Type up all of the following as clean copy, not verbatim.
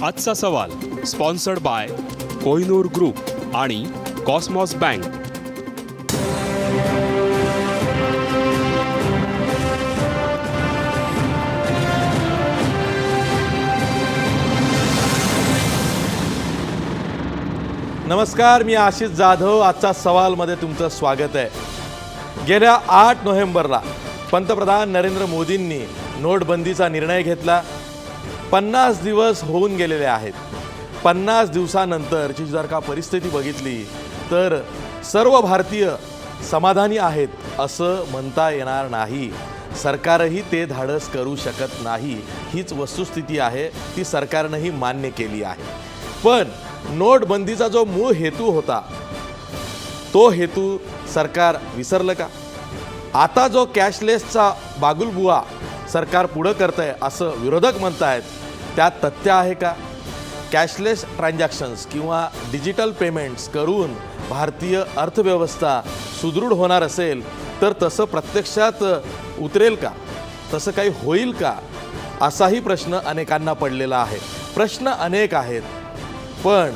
आजचा सवाल sponsored by Kohinoor group आणि कॉस्मॉस बँक. नमस्कार, मी आशिष जाधव. आजचा सवालमध्ये तुमचं स्वागत आहे. गेल्या 8 नोव्हेंबरला पंतप्रधान नरेंद्र मोदींनी नोटबंदीचा निर्णय घेतला. 50 दिवस होऊन गेलेले आहेत. 50 दिवसानंतरची जर का परिस्थिती बघितली तर सर्व भारतीय समाधानी आहेत असं म्हणता येणार नाही. सरकारही ते धाडस करू शकत नाही. हीच वस्तुस्थिती आहे, ती सरकारनंही मान्य केली आहे. पण नोटबंदीचा जो मूळ हेतू होता तो हेतू सरकार विसरलं का? आता जो कॅशलेसचा बागुलबुवा सरकार पुढं करतंय असं विरोधक म्हणतायत, त्यात तथ्य आहे का? कॅशलेस ट्रान्झॅक्शन्स किंवा डिजिटल पेमेंट्स करून भारतीय अर्थव्यवस्था सुदृढ होणार असेल तर तसं प्रत्यक्षात उतरेल का? तसं काही होईल का? असाही प्रश्न अनेकांना पडलेला आहे. प्रश्न अनेक आहेत, पण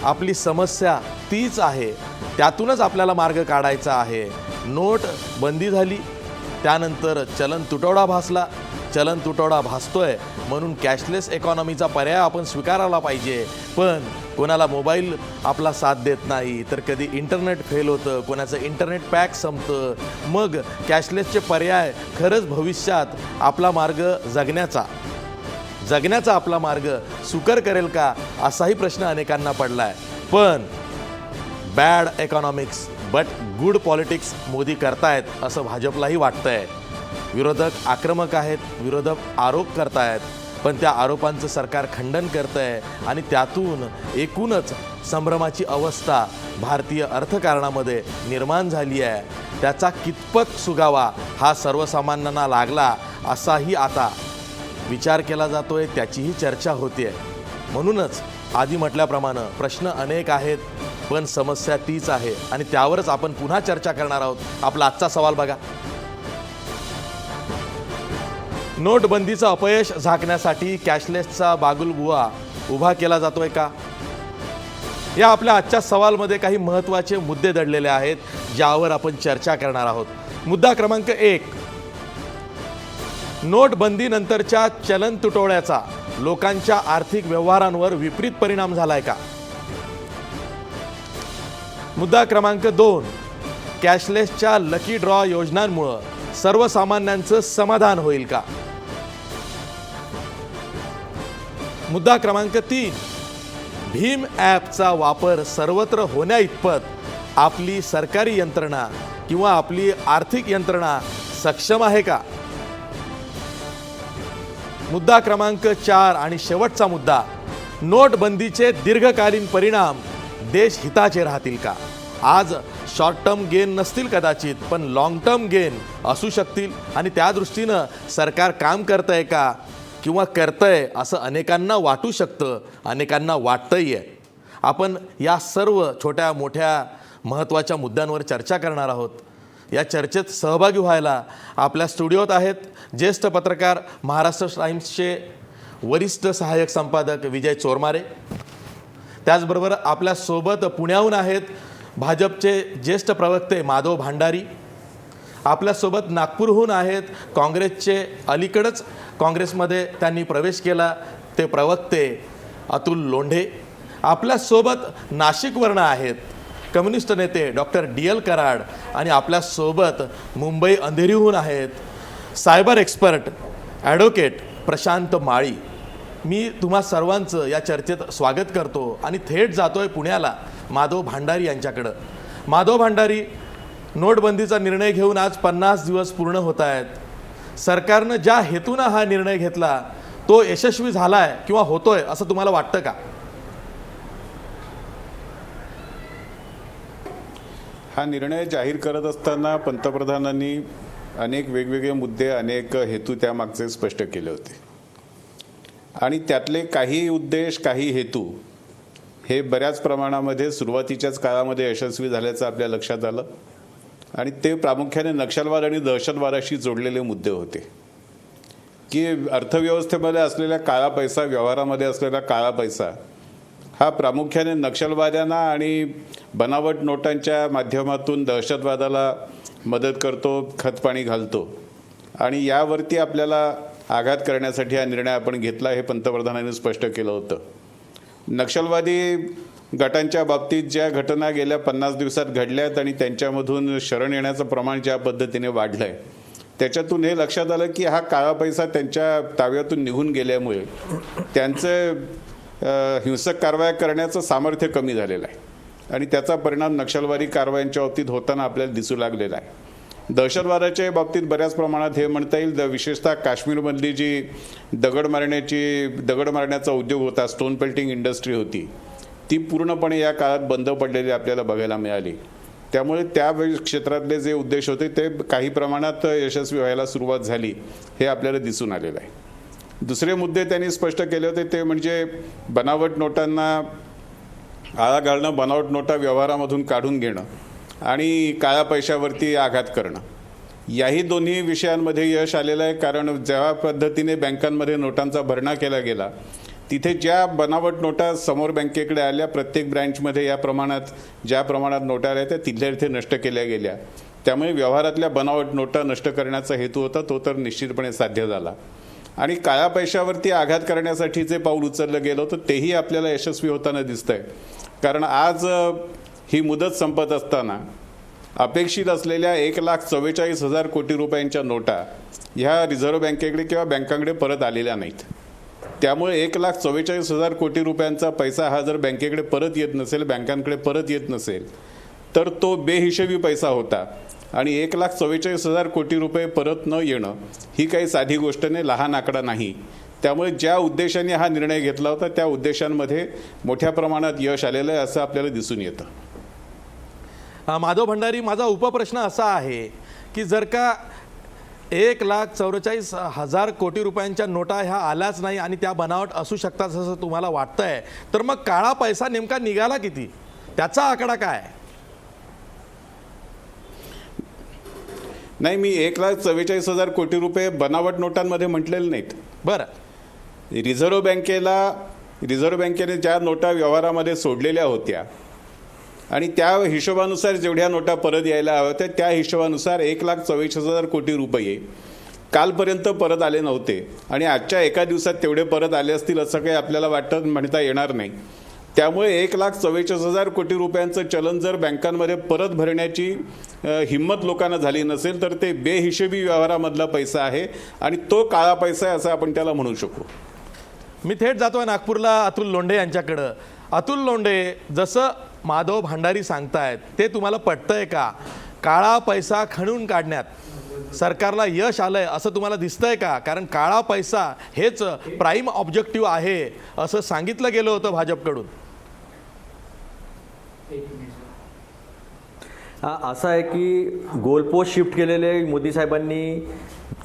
आपली समस्या तीच आहे. त्यातूनच आपल्याला मार्ग काढायचा आहे. नोट बंदी झाली, त्यानंतर चलन तुटवडा भासला. चलन तुटवडा भासतोय म्हणून कॅशलेस इकॉनॉमीचा पर्याय आपण स्वीकारायला पाहिजे. पण कोणाला मोबाईल आपला साथ देत नाही, तर कधी इंटरनेट फेल होतं, कोणाचं इंटरनेट पॅक संपतं. मग कॅशलेसचे पर्याय खरंच भविष्यात आपला मार्ग जगण्याचा आपला मार्ग सुकर करेल का? असाही प्रश्न अनेकांना पडला आहे. पण bad economics but good politics Modi करतायत असं भाजपलाही वाटतंय. विरोधक आक्रमक आहेत, विरोधक आरोप करतायत, पण त्या आरोपांचं सरकार खंडन करतंय आणि त्यातून एकूणच संभ्रमाची अवस्था भारतीय अर्थकारणामध्ये निर्माण झाली आहे. त्याचा कितपत सुगावा हा सर्वसामान्यांना लागला असाही आता विचार केला जातोय, त्याचीही चर्चा होते. म्हणूनच आधी म्हटल्याप्रमाणे प्रश्न अनेक आहेत, पण समस्या तीच आहे आणि त्यावरच आपण पुन्हा चर्चा करणार आहोत. आपला आजचा सवाल बघा. नोटबंदीचं अपयश झाकण्यासाठी कॅशलेसचा बागुलबुवा उभा केला जातोय का? या आपल्या आजच्या सवालमध्ये काही महत्त्वाचे मुद्दे दडलेले आहेत, ज्यावर आपण चर्चा करणार आहोत. मुद्दा क्रमांक 1, नोटबंदीनंतरच्या चलन तुटवड्याचा लोकांच्या आर्थिक व्यवहारांवर विपरीत परिणाम झालाय का? मुद्दा क्रमांक 2, कॅशलेसच्या लकी ड्रॉ योजनांमुळे सर्वसामान्यांचं समाधान होईल का? मुद्दा क्रमांक 3, भीम ॲपचा वापर सर्वत्र होण्याइतपत आपली सरकारी यंत्रणा किंवा आपली आर्थिक यंत्रणा सक्षम आहे का? मुद्दा क्रमांक 4 आणि शेवटचा मुद्दा, नोटबंदीचे दीर्घकालीन परिणाम देश हिताचे राहतील का? आज शॉर्ट टर्म गेन नसतील कदाचित, पण लॉंग टर्म गेन असू शकतील आणि त्या दृष्टीनं सरकार काम करतंय का किंवा करतंय असं अनेकांना वाटू शकतं, अनेकांना वाटतंही आहे. आपण या सर्व छोट्या मोठ्या महत्त्वाच्या मुद्द्यांवर चर्चा करणार आहोत. या चर्चेत सहभागी व्हायला आपल्या स्टुडिओत आहेत ज्येष्ठ पत्रकार, महाराष्ट्र टाइम्सचे वरिष्ठ सहाय्यक संपादक विजय चोरमारे. त्याचबरोबर आपल्यासोबत पुण्याहून आहेत भाजपचे ज्येष्ठ प्रवक्ते माधव भांडारी. आपल्यासोबत नागपूरहून आहेत काँग्रेसचे, अलीकडंच काँग्रेसमध्ये त्यांनी प्रवेश केला, ते प्रवक्ते अतुल लोंढे. आपल्यासोबत नाशिकवरनं आहेत कम्युनिस्ट नेते डॉक्टर DL कराड आणि आपल्यासोबत मुंबई अंधेरीहून आहेत सायबर एक्सपर्ट ॲडव्होकेट प्रशांत माळी. मी तुम्हा सर्वांचं या चर्चेत स्वागत करतो आणि थेट जातोय पुण्याला माधव भांडारी यांच्याकडं. माधव भांडारी, नोटबंदीचा निर्णय घेऊन आज 50 दिवस पूर्ण होत आहेत. सरकारनं ज्या हेतूनं हा निर्णय घेतला तो यशस्वी झालाय किंवा होतोय असं तुम्हाला वाटतं का? हा निर्णय जाहीर करत असताना पंतप्रधानांनी अनेक वेगवेगळे मुद्दे, अनेक हेतू त्यामागचे स्पष्ट केले होते आणि त्यातले काही उद्देश, काही हेतू हे बऱ्याच प्रमाणामध्ये सुरुवातीच्याच काळामध्ये यशस्वी झाल्याचं आपल्या लक्षात आलं आणि ते प्रामुख्याने नक्षलवाद आणि दहशतवादाशी जोडलेले मुद्दे होते. की अर्थव्यवस्थेमध्ये असलेला काळा पैसा, व्यवहारामध्ये असलेला काळा पैसा हा प्रामुख्याने नक्षलवाद्यांना आणि बनावट नोटांच्या माध्यमातून दहशतवादाला मदत करतो, खतपाणी घालतो आणि यावरती आपल्याला आघात करण्यासाठी हा निर्णय आपण घेतला, हे पंतप्रधानांनी स्पष्ट केलं होतं. नक्षलवादी गटांच्या बाबतीत ज्या घटना गेल्या 50 दिवसात घडल्यात आणि त्यांच्यामधून शरण येण्याचं प्रमाण ज्या पद्धतीने वाढलं आहे, त्याच्यातून हे लक्षात आलं की हा काळा पैसा त्यांच्या ताब्यातून निघून गेल्यामुळे त्यांचं हिंसक कारवाया करण्याचं सामर्थ्य कमी झालेलं आहे आणि त्याचा परिणाम नक्षलवादी कारवायांच्या बाबतीत होताना आपल्याला दिसू लागलेला आहे. दहशतवादाच्या बाबतीत बऱ्याच प्रमाणात हे म्हणता येईल, विशेषतः काश्मीरमधली जी दगड मारण्याचा उद्योग होता, स्टोन पेल्टिंग इंडस्ट्री होती, ती पूर्णपणे या काळात बंद पडलेली आपल्याला बघायला मिळाली. त्यामुळे त्या क्षेत्रातले जे उद्देश होते ते काही प्रमाणात यशस्वी व्हायला सुरुवात झाली, हे आपल्याला दिसून आलेलं आहे. दुसरे मुद्दे त्यांनी स्पष्ट केले होते ते म्हणजे बनावट नोटांना आळा घालणं, बनावट नोटा व्यवहारामधून काढून घेणं आणि काळ्या पैशावरती आघात करणं. याही दोन्ही विषयांमध्ये यश आलेलं आहे, कारण ज्या पद्धतीने बँकांमध्ये नोटांचा भरणा केला गेला, तिथे ज्या बनावट नोटा समोर बँकेकडे आल्या, प्रत्येक ब्रँचमध्ये ज्या प्रमाणात नोटा आल्या त्या तिथल्या तिथे नष्ट केल्या गेल्या. त्यामुळे व्यवहारातल्या बनावट नोटा नष्ट करण्याचा हेतू होता तो तर निश्चितपणे साध्य झाला आणि काळ्या पैशावरती आघात करण्यासाठी जे पाऊल उचललं गेलं होतं तेही आपल्याला यशस्वी होताना दिसतंय. कारण आज ही मुदत संपत असताना अपेक्षित असलेल्या 1,44,000 कोटी रुपयांच्या नोटा ह्या रिझर्व्ह बँकेकडे किंवा बँकांकडे परत आलेल्या नाहीत. त्यामुळे 1,44,000 कोटी रुपयांचा पैसा हा जर बँकेकडे परत येत नसेल, बँकांकडे परत येत नसेल, तर तो बेहिशेबी पैसा होता आणि 1,44,000 कोटी रुपये परत न येणं ही काही साधी गोष्ट नाही, लहान आकडा नाही. त्यामुळे ज्या उद्देशाने हा निर्णय घेतला होता त्या उद्देशांमध्ये मोठ्या प्रमाणात यश आलेलं आहे असं आपल्याला दिसून येतं. माधव भंडारी, माझा उपप्रश्न असा आहे की जर का 1,44,000 कोटी रुपयांच्या नोटा ह्या आल्याच नाही आणि त्या बनावट असू शकतात असं तुम्हाला वाटतंय, तर मग काळा पैसा नेमका निघाला किती, त्याचा आकडा काय? नाही, मी 1,44,000 कोटी रुपये बनावट नोटांमध्ये म्हटलेले नाहीत. बरं, रिझर्व्ह बँकेने ज्या नोटा व्यवहारामध्ये सोडलेल्या होत्या आणि त्या हिशोबानुसार जेवढ्या नोटा परत यायला हव्या होत्या त्या हिशोबानुसार 1,44,000 कोटी रुपये कालपर्यंत परत आले नव्हते आणि आजच्या एका दिवसात तेवढे परत आले असतील असं काही आपल्याला म्हणता येणार नाही. त्यामुळे 1,44,000 कोटी रुपयांचं चलन जर बँकांमध्ये परत भरण्याची हिंमत लोकांना झाली नसेल तर ते बेहिशेबी व्यवहारामधला पैसा आहे आणि तो काळा पैसा आहे असं आपण त्याला म्हणू शकू. मी थेट जातोय नागपूरला अतुल लोंढे यांच्याकडं. अतुल लोंढे, जसं माधव भंडारी सांगतायत ते तुम्हाला पटतंय का? काळा पैसा खणून काढण्यात सरकारला यश आलंय असं तुम्हाला दिसतंय का? कारण काळा पैसा हेच प्राईम ऑब्जेक्टिव्ह आहे असं सांगितलं गेलं होतं भाजपकडून. असं आहे की गोलपोस्ट शिफ्ट केलेले मोदी साहेबांनी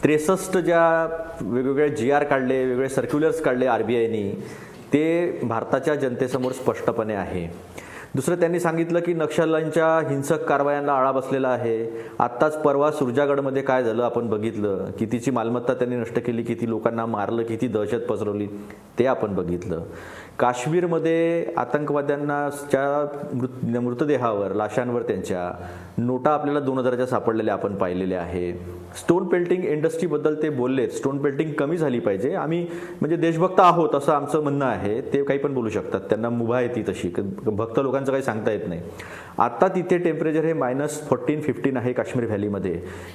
63 ज्या वेगवेगळे GR काढले, वेगवेगळे सर्क्युलर्स काढले RBIनी, ते भारताच्या जनतेसमोर स्पष्टपणे आहे. दुसरं त्यांनी सांगितलं की नक्षल्यांच्या हिंसक कारवायांना आळा बसलेला आहे. आत्ताच परवा सुरजागडमध्ये काय झालं आपण बघितलं, कितीची मालमत्ता त्यांनी नष्ट केली, किती लोकांना मारलं, किती दहशत पसरवली ते आपण बघितलं. काश्मीरमध्ये आतंकवाद्यांच्या मृतदेहावर, लाशांवर त्यांच्या नोटा आपल्याला 2,000च्या सापडलेल्या आपण पाहिलेल्या आहे. स्टोन पेल्टिंग इंडस्ट्रीबद्दल ते बोललेत, स्टोन पेल्टिंग कमी झाली पाहिजे, आम्ही म्हणजे देशभक्त आहोत असं आमचं म्हणणं आहे. ते काही पण बोलू शकतात, त्यांना मुभा येते तशी, भक्त लोकांचं काही सांगता येत नाही. आता तिथे टेम्परेचर हे -14-15 आहे काश्मीर व्हॅलीमध्ये.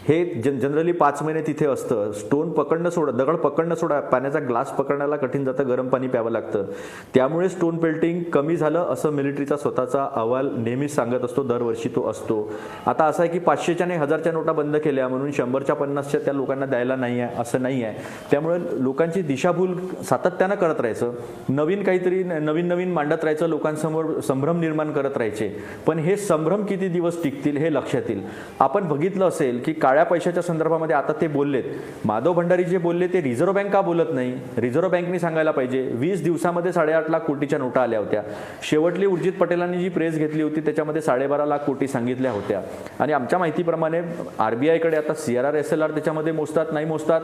हे जनरली 5 महिने तिथे असतं. स्टोन पकडणं सोडा, दगड पकडणं सोडा, पाण्याचा ग्लास पकडण्याला कठीण जातं, गरम पाणी प्यावं लागतं. त्यामुळे स्टोन पेल्टिंग कमी झालं असं मिलिटरीचा स्वतःचा अहवाल नेहमीच सांगत असतो, दरवर्षी तो असतो. आता असं आहे की 500च्या आणि 1000च्या नोटा बंद केल्या म्हणून 100च्या 50च्या त्या लोकांना द्यायला नाही आहे असं नाही आहे. त्यामुळे लोकांची दिशाभूल सातत्यानं करत राहायचं, नवीन काहीतरी नवीन मांडत राहायचं, लोकांसमोर संभ्रम निर्माण करत राहायचे. पण हे संभ्रम किती दिवस टिकतील हे लक्षात येईल. आपण बघितलं असेल की काळ्या पैशाच्या संदर्भामध्ये आता ते बोललेत, माधव भंडारी जे बोलले ते रिझर्व्ह बँक का बोलत नाही? रिझर्व्ह बँकनी सांगायला पाहिजे. 20 दिवसामध्ये 8.5 लाख कोटीच्या नोटा आल्या होत्या. शेवटली उर्जित पटेलांनी जी प्रेस घेतली होती त्याच्यामध्ये 12.5 लाख कोटी सांगितल्या होत्या. आणि आमच्या माहितीप्रमाणे RBI कडे आता CRR SLR त्याच्यामध्ये मोजतात नाही मोजतात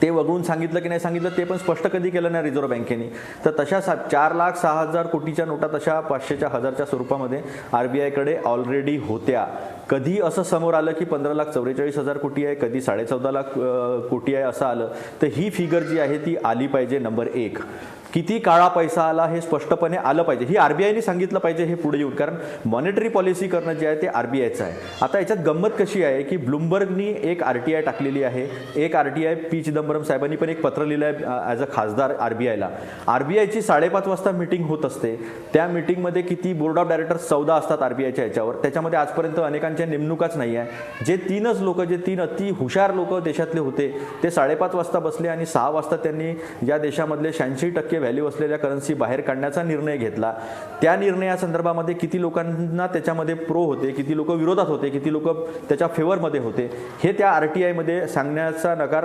ते वगळून सांगितलं की नाही सांगितलं ते पण स्पष्ट कधी केलं नाही रिझर्व्ह बँकेने. तर तशा 4,06,000 कोटीच्या नोटा तशा 500च्या 1000च्या स्वरूपामध्ये RBIकडे ऑलरेडी होत्या. कधी असं समोर आलं की 15,44,000 कोटी आहे, कधी 14.5 लाख कोटी आहे असं आलं. तर ही फिगर जी आहे ती आली पाहिजे. नंबर 1, किती काळा पैसा आला हे स्पष्टपणे आलं पाहिजे. ही RBIने सांगितलं पाहिजे हे पुढे येऊन, कारण मॉनिटरी पॉलिसी करणं जे आहे ते RBIचं आहे. आता याच्यात गंमत कशी आहे की ब्लूमबर्गनी एक RTI टाकलेली आहे, एक RTI पी चिदंबरम साहेबांनी पण एक पत्र लिहिलं आहे ॲज अ खासदार RBIला. RBIची 5:30 वाजता मीटिंग होत असते. त्या मीटिंगमध्ये किती बोर्ड ऑफ डायरेक्टर्स 14 असतात RBIच्या याच्यावर. त्याच्यामध्ये आजपर्यंत अनेकांच्या नेमणुकाच नाही आहे. जे 3च लोक, जे 3 अति हुशार लोक देशातले होते ते 5:30 वाजता बसले आणि 6 वाजता त्यांनी या देशामधले 86% व्हॅल्यू असलेल्या करन्सी बाहेर काढण्याचा निर्णय घेतला. त्या निर्णयासंदर्भामध्ये किती लोकांना त्याच्यामध्ये प्रो होते, किती लोक विरोधात होते, किती लोक त्याच्या फेवरमध्ये होते, हे त्या RTIमध्ये सांगण्याचा नकार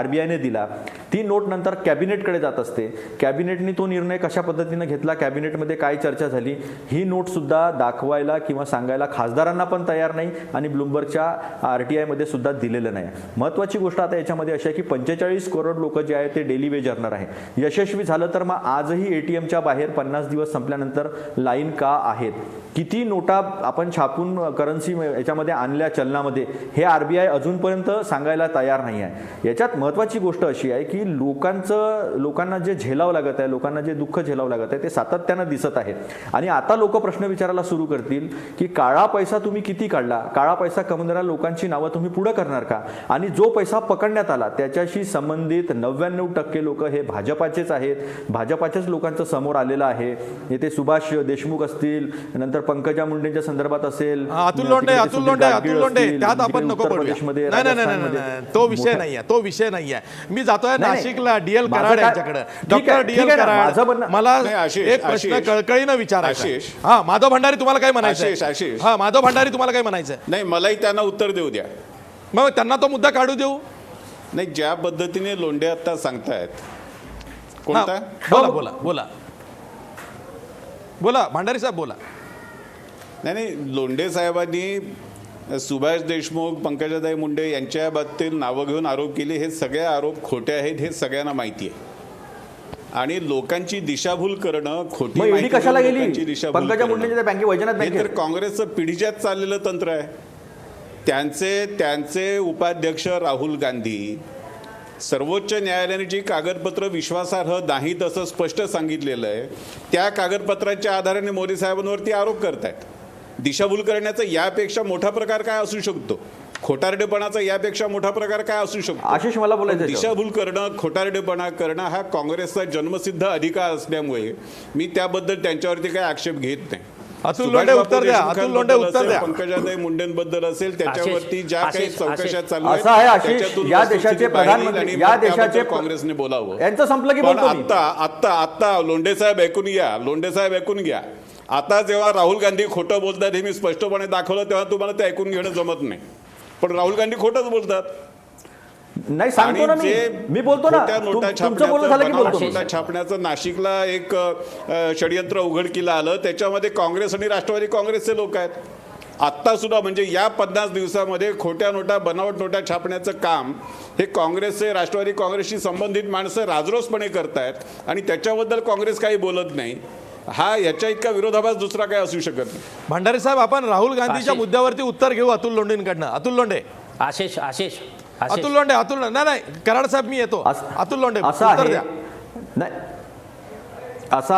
RBIने दिला. ती नोट नंतर कॅबिनेटकडे जात असते. कॅबिनेटने तो निर्णय कशा पद्धतीने घेतला, कॅबिनेटमध्ये काय चर्चा झाली, ही नोट सुद्धा दाखवायला किंवा सांगायला खासदारांना पण तयार नाही आणि ब्लूमबर्गच्या RTIमध्ये सुद्धा दिलेलं नाही. महत्त्वाची गोष्ट आता याच्यामध्ये अशी आहे की 45 करोड लोक जे आहेत ते डेली वेज अर्नर आहे. यशस्वी झालं तर मग आजही ATMच्या बाहेर 50 दिवस संपल्यानंतर लाईन का आहेत? किती नोटा आपण छापून करन्सी याच्यामध्ये आणल्या चलनामध्ये, हे RBI अजूनपर्यंत सांगायला तयार नाही आहे. याच्यात महत्त्वाची गोष्ट अशी आहे की लोकांना जे झेलावं लागत आहे, लोकांना जे दुःख झेलावं लागत आहे ते सातत्यानं दिसत आहे. आणि आता लोक प्रश्न विचारायला सुरू करतील की काळा पैसा तुम्ही किती काढला, काळा पैसा कमवणाऱ्या लोकांची नावं तुम्ही पुढे करणार का? आणि जो पैसा पकडण्यात आला त्याच्याशी संबंधित 99% लोक हे भाजपाचेच आहेत. भाजपाच्याच लोकांचं समोर आलेलं आहे. येथे सुभाष देशमुख असतील, नंतर पंकजा मुंडेंच्या संदर्भात असेल, अतुल लोंढे त्यात आपण नको बोलूया. नाही, तो विषय नाहीये, तो विषय नाहीये. मी जातोय नाशिकला DL कराड यांच्याकडे. डॉक्टर DL कराड, मला एक प्रश्न कळकळीनं विचारायचा. हा, माधव भंडारी तुम्हाला काय म्हणायचं? आशिष, हा, माधव भंडारी तुम्हाला काय म्हणायचं? नाही, मलाही त्यांना उत्तर देऊ द्या. मग त्यांना तो मुद्दा काढू देऊ. नाही, ज्या पद्धतीने लोंढे आता सांगतायत, कोणता? बोला भंडारी साहेब बोला. नाही, लोंढे साहेबांनी सुभाष देशमुख, पंकजाताई मुंडे यांच्या बाबतीत नावं घेऊन आरोप केले. हे सगळे आरोप खोटे आहेत, हे सगळ्यांना माहिती आहे. आणि लोकांची दिशाभूल करणं, खोटी माहिती कशाला गेली लोकांची दिशाभूल पंकजा करणं, मुंडेच्या बँके वैजनाथ हे तर बँके काँग्रेसचं पिढीजात चाललेलं तंत्र आहे. त्यांचे उपाध्यक्ष राहुल गांधी सर्वोच्च न्यायालयाने जी कागदपत्र विश्वासार्ह नाहीत असं स्पष्ट सांगितलेलं आहे, त्या कागदपत्रांच्या आधाराने मोदी साहेबांवरती आरोप करतायत. दिशाभूल करण्याचा यापेक्षा मोठा प्रकार काय असू शकतो? खोटारडेपणाचा यापेक्षा मोठा प्रकार काय असू शकतो? आशिष, मला बोलायचं दिशाभूल करणं, खोटारडेपणा करणं हा काँग्रेसचा जन्मसिद्ध अधिकार असल्यामुळे मी त्याबद्दल त्यांच्यावरती काही आक्षेप घेत नाही. अतुल लोंढे उत्तर द्या. अतुल लोंढे उत्तर द्या. पंकजाताई मुंडेंबद्दल असेल त्याच्यावरती ज्या काही चौकशा चालू आहेत, असं आहे आशिष, या देशाचे प्रधानमंत्री, या देशाचे काँग्रेसने बोलावं. यांचं संपलं की पण बोलतो आता लोंढे साहेब ऐकून घ्या. आता जेव्हा राहुल गांधी खोटं बोलतात हे मी स्पष्टपणे दाखवलं, तेव्हा तुम्हाला ते ऐकून घेणं जमत नाही. पण राहुल गांधी खोटंच बोलतात. नाही, सांगतो ना मी बोलतो ना. नोटा छापण्याचं नाशिकला एक षडयंत्र उघडकीला आलं. त्याच्यामध्ये काँग्रेस आणि राष्ट्रवादी काँग्रेसचे लोक आहेत. आत्ता सुद्धा म्हणजे या 50 दिवसामध्ये खोट्या नोटा, बनावट नोटा छापण्याचं काम हे काँग्रेसचे, राष्ट्रवादी काँग्रेसशी संबंधित माणसं राजरोसपणे करतायत आणि त्याच्याबद्दल काँग्रेस काही बोलत नाही. हा याच्या इतका विरोधाभास दुसरा काय असू शकत नाही. भंडारी साहेब, आपण राहुल गांधीच्या मुद्द्यावरती उत्तर घेऊ अतुल लोंढेंकडनं. अतुल लोंढे. आशिष अतुल लोंढे नाही कराड साहेब, मी येतो. अतुल लोंढे उत्तर द्या. नाही, असं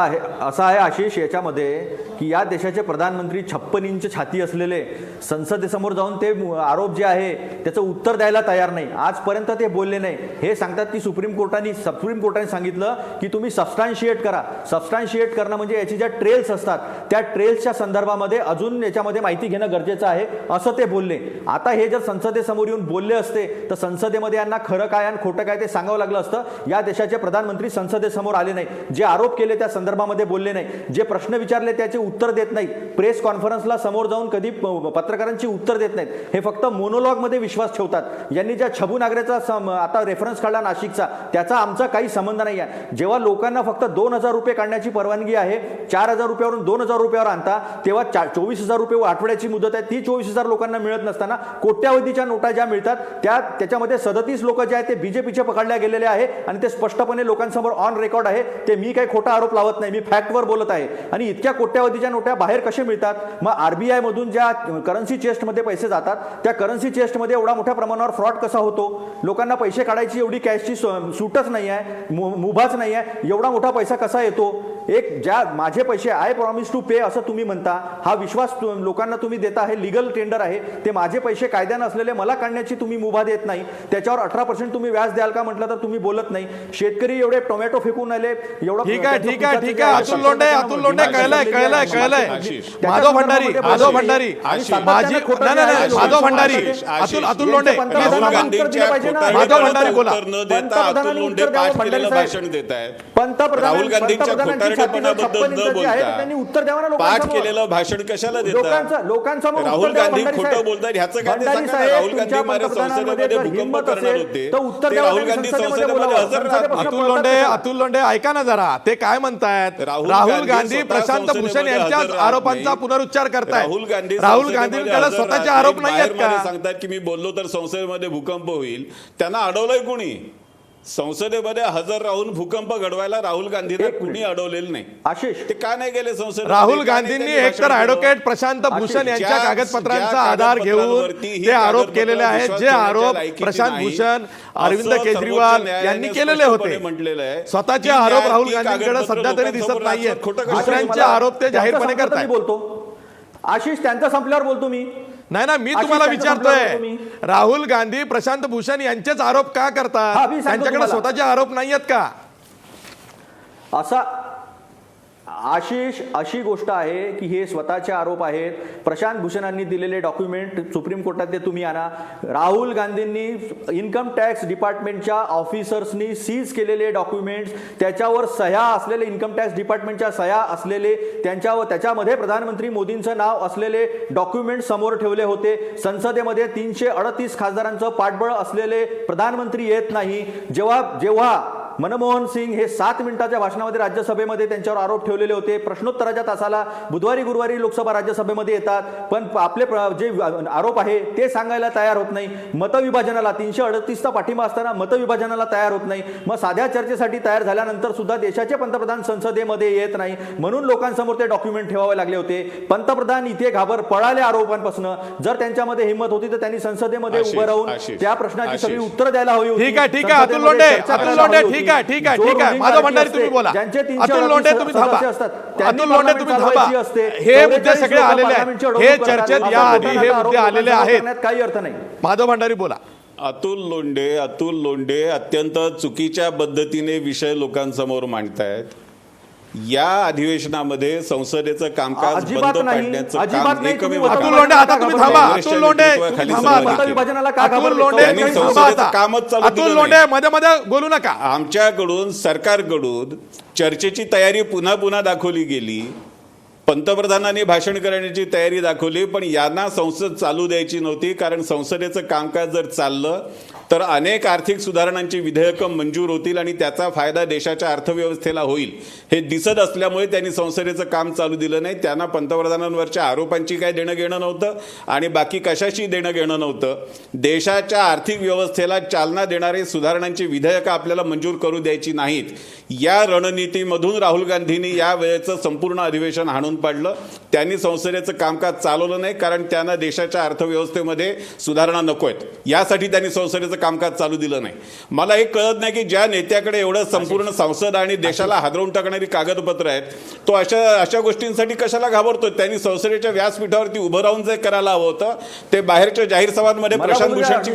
आहे आशिष, याच्यामध्ये की या देशाचे प्रधानमंत्री 56 इंच छाती असलेले संसदेसमोर जाऊन ते आरोप जे आहे त्याचं उत्तर द्यायला तयार नाही. आजपर्यंत ते बोलले नाही. हे सांगतात की सुप्रीम कोर्टाने सांगितलं की तुम्ही सबस्टॅन्शिएट करा. सबस्टॅन्शिएट करणं म्हणजे याची ज्या ट्रेल्स असतात त्या ट्रेल्सच्या संदर्भामध्ये अजून याच्यामध्ये माहिती घेणं गरजेचं आहे असं ते बोलले. आता हे जर संसदेसमोर येऊन बोलले असते तर संसदेमध्ये यांना खरं काय आणि खोटं काय ते सांगावं लागलं असतं. या देशाचे प्रधानमंत्री संसदेसमोर आले नाही. जे आरोप केले त्या संदर्भामध्ये बोलले नाही, जे प्रश्न विचारले त्याचे उत्तर देत नाहीत, प्रेस कॉन्फरन्सला समोर जाऊन कधी पत्रकारांची उत्तर देत नाहीत, हे फक्त मोनोलॉग मध्ये विश्वास ठेवतात। यांनी ज्या छबू नागरेचा आता रेफरन्स काढला नाशिकचा, त्याचा आमचा काही संबंध नाही आहे। जेव्हा लोकांना फक्त 2,000 रुपये काढण्याची परवानगी आहे, 4,000 रुपयावरून 2,000 रुपयावर आणता, तेव्हा 24,000 रुपये आठवड्याची मुदत आहे, ती 24,000 लोकांना मिळत नसताना कोट्यावधीच्या नोटा ज्या मिळतात त्याच्यामध्ये 37 लोक जे आहेत ते बीजेपीचे पकडल्या गेलेले आहे आणि ते स्पष्टपणे लोकांसमोर ऑन रेकॉर्ड आहे। ते मी काही खोटा आरोप लावत नाही, मी फॅक्टवर बोलत आहे। आणि इतक्या कोट्यावधीच्या नोटा बाहेर कसे मिळतात? मग आरबीआय मधून ज्या करन्सी चेस्टमध्ये पैसे जातात, त्या करन्सी चेस्टमध्ये एवढा मोठ्या प्रमाणावर फ्रॉड कसा होतो? लोकांना पैसे काढायची एवढी कॅशची सूटच नाही आहे, मुभाच नाही आहे, एवढा मोठा पैसा कसा येतो? एक ज्या माझे पैसे आय प्रॉमिस टू पे असं तुम्ही म्हणता, हा विश्वास लोकांना तुम्ही देता, हे लिगल टेंडर आहे, ते माझे पैसे कायद्यानं असलेले मला काढण्याची तुम्ही मुभा देत नाही, त्याच्यावर 18% तुम्ही व्याज द्याल का म्हटलं तर तुम्ही बोलत नाही। शेतकरी एवढे टोमॅटो फेकून आले, एवढं ठीक आहे अतुल लोंढे कळलंय माधव भंडारी अतुल लोंढे बोला। भाषण देत आहेत राहुल गांधींच्या खोटारडेपणाबद्दल न बोलता पाठ केलेलं भाषण कशाला देतात? राहुल गांधी खोटं बोलतात ह्याचं काय ते सांगा। राहुल गांधी माझ्या संसदेमध्ये भूकंप करणार होते, ते राहुल गांधी संसदेमध्ये हजर राहतात। अतुल लोंढे ऐका ना जरा, ते काय म्हणतायत? राहुल गांधी प्रशांत भूषण यांच्याच आरोपांचा पुनरुच्चार करतायत। राहुल गांधींकडे स्वतःचे आरोप नाही आहेत का? सांगतात की मी बोललो तर संसदेमध्ये भूकंप होईल, त्यांना अडवलंय कोणी? संसदेमध्ये हजर राहून भूकंप घडवायला राहुल गांधीला कुणी अडवलेलं नाही। आशिष, ते का नाही गेले संसदेत? राहुल गांधींनी एकतर ऍडव्होकेट प्रशांत भूषण यांच्या कागदपत्रांचा आधार घेऊन ते आरोप केलेले आहेत, जे आरोप प्रशांत भूषण, अरविंद केजरीवाल यांनी केलेले होते। स्वतःचे आरोप राहुल गांधींकडे सध्या तरी दिसत नाहीयेत, दुसऱ्यांचे आरोप ते जाहीरपणे करतात। बोलतो आशिष, त्यांचा संपल्यावर बोलतो मी। नाही, मी तुम्हाला विचारतोय, राहुल गांधी प्रशांत भूषण यांचेच आरोप का करतात? त्यांच्याकडे स्वतःचे आरोप नाही आहेत का? असा आशिष, अशी गोष्ट आहे की हे स्वतःचे आरोप आहेत। प्रशांत भूषणांनी दिलेले डॉक्युमेंट सुप्रीम कोर्टात ते तुम्ही आणा। राहुल गांधींनी इन्कम टॅक्स डिपार्टमेंटच्या ऑफिसर्सनी सीज केलेले डॉक्युमेंट्स, त्याच्यावर सह्या असलेले, इन्कम टॅक्स डिपार्टमेंटच्या सह्या असलेले, त्याच्यामध्ये प्रधानमंत्री मोदींचं नाव असलेले डॉक्युमेंट समोर ठेवले होते। संसदेमध्ये 338 खासदारांचं पाठबळ असलेले प्रधानमंत्री येत नाही। जेव्हा मनमोहन सिंग हे 7 मिनिटाच्या भाषणामध्ये राज्यसभेमध्ये त्यांच्यावर आरोप ठेवलेले होते, प्रश्नोत्तराच्या तासाला बुधवारी गुरुवारी लोकसभा राज्यसभेमध्ये येतात, पण आपले जे आरोप आहे ते सांगायला तयार होत नाही। मतविभाजनाला 338चा पाठिंबा असताना मतविभाजनाला तयार होत नाही। मग साध्या चर्चेसाठी तयार झाल्यानंतर सुद्धा देशाचे पंतप्रधान संसदेमध्ये येत नाही, म्हणून लोकांसमोर ते डॉक्युमेंट ठेवावे लागले होते। पंतप्रधान इथे पळाले आरोपांपासून। जर त्यांच्यामध्ये हिंमत होती तर त्यांनी संसदेमध्ये उभं राहून त्या प्रश्नाची सगळी उत्तर द्यायला हवी होती। ठीक आहे अतुल लोंढे, ठीक आहे माधव भंडारी तुम्ही बोला। अतुल लोंढे तुम्ही थांबा, हे मुद्दे सगळे आलेले आहेत, हे चर्चेत याआधी हे मुद्दे आलेले आहेत, काही अर्थ नाही। माधव भंडारी बोला। अतुल लोंढे अत्यंत चुकीच्या पद्धतीने विषय लोकांसमोर मांडतायत। या अधिवेशनामध्ये संसदेचं कामकाज बंद पाडण्याचं काम एकमेव अतुल लोंढे आता तुम्ही थांबा, अतुल लोंढे अतुल लोंढे मध्ये बोलू नका। आमच्याकडून सरकारकडून चर्चेची तयारी पुन्हा दाखवली गेली, पंतप्रधानांनी भाषण करण्याची तयारी दाखवली, पण यांना संसद चालू द्यायची नव्हती, कारण संसदेचं कामकाज जर चाललं तर अनेक आर्थिक सुधारणांची विधेयकं मंजूर होतील आणि त्याचा फायदा देशाच्या अर्थव्यवस्थेला होईल हे दिसत असल्यामुळे त्यांनी संसदेचं काम चालू दिलं नाही। त्यांना पंतप्रधानांवरच्या आरोपांची काय देणं घेणं नव्हतं आणि बाकी कशाशी देणं घेणं नव्हतं। देशाच्या आर्थिक व्यवस्थेला चालना देणारे सुधारणांची विधेयकं आपल्याला मंजूर करू द्यायची नाहीत, या रणनीतीमधून राहुल गांधींनी या वेळेचं संपूर्ण अधिवेशन हाणून पाडलं। त्यांनी संसदेचं कामकाज चालवलं नाही, कारण त्यांना देशाच्या अर्थव्यवस्थेमध्ये सुधारणा नको आहेत, यासाठी त्यांनी संसदेचं कामकाज चालू दिलं नाही। मला एक कळत नाही की ज्या नेत्याकडे एवढं संपूर्ण संसद आणि देशाला हादरवून टाकणारी कागदपत्र आहेत, तो अशा गोष्टींसाठी कशाला घाबरतो? त्यांनी संसदेच्या व्यासपीठावरती उभं राहून जे करायला हवं होतं ते बाहेरच्या जाहीर सभांमध्ये प्रशांत भूषणची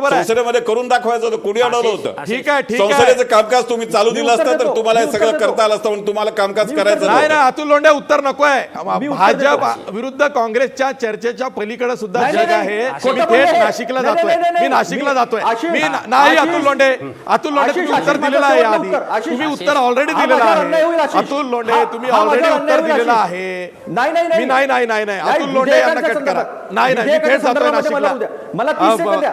संसदेमध्ये करून दाखवायचं होतं, कुणी अडवलं होतं? संसदेचं कामकाज तुम्ही चालू दिलं असतं तर तुम्हाला हे सगळं करता आलं असतं, पण तुम्हाला कामकाज करायचं नाही ना। अतुल लोंढे उत्तर नकोय। भाजप विरुद्ध काँग्रेसच्या चर्चेच्या पलीकडे सुद्धा जग आहे, थेट नाशिकला जातोय, मी नाशिकला जातोय, मी नाही अतुल लोंढे तुम्ही उत्तर दिलेलं आहे आधी, तुम्ही उत्तर ऑलरेडी दिलेलं आहे अतुल लोंढे, तुम्ही ऑलरेडी उत्तर दिलेलं आहे. मी नाही अतुल लोंढे यांना कट करा. नाही मी थेट जातोय नाशिकला.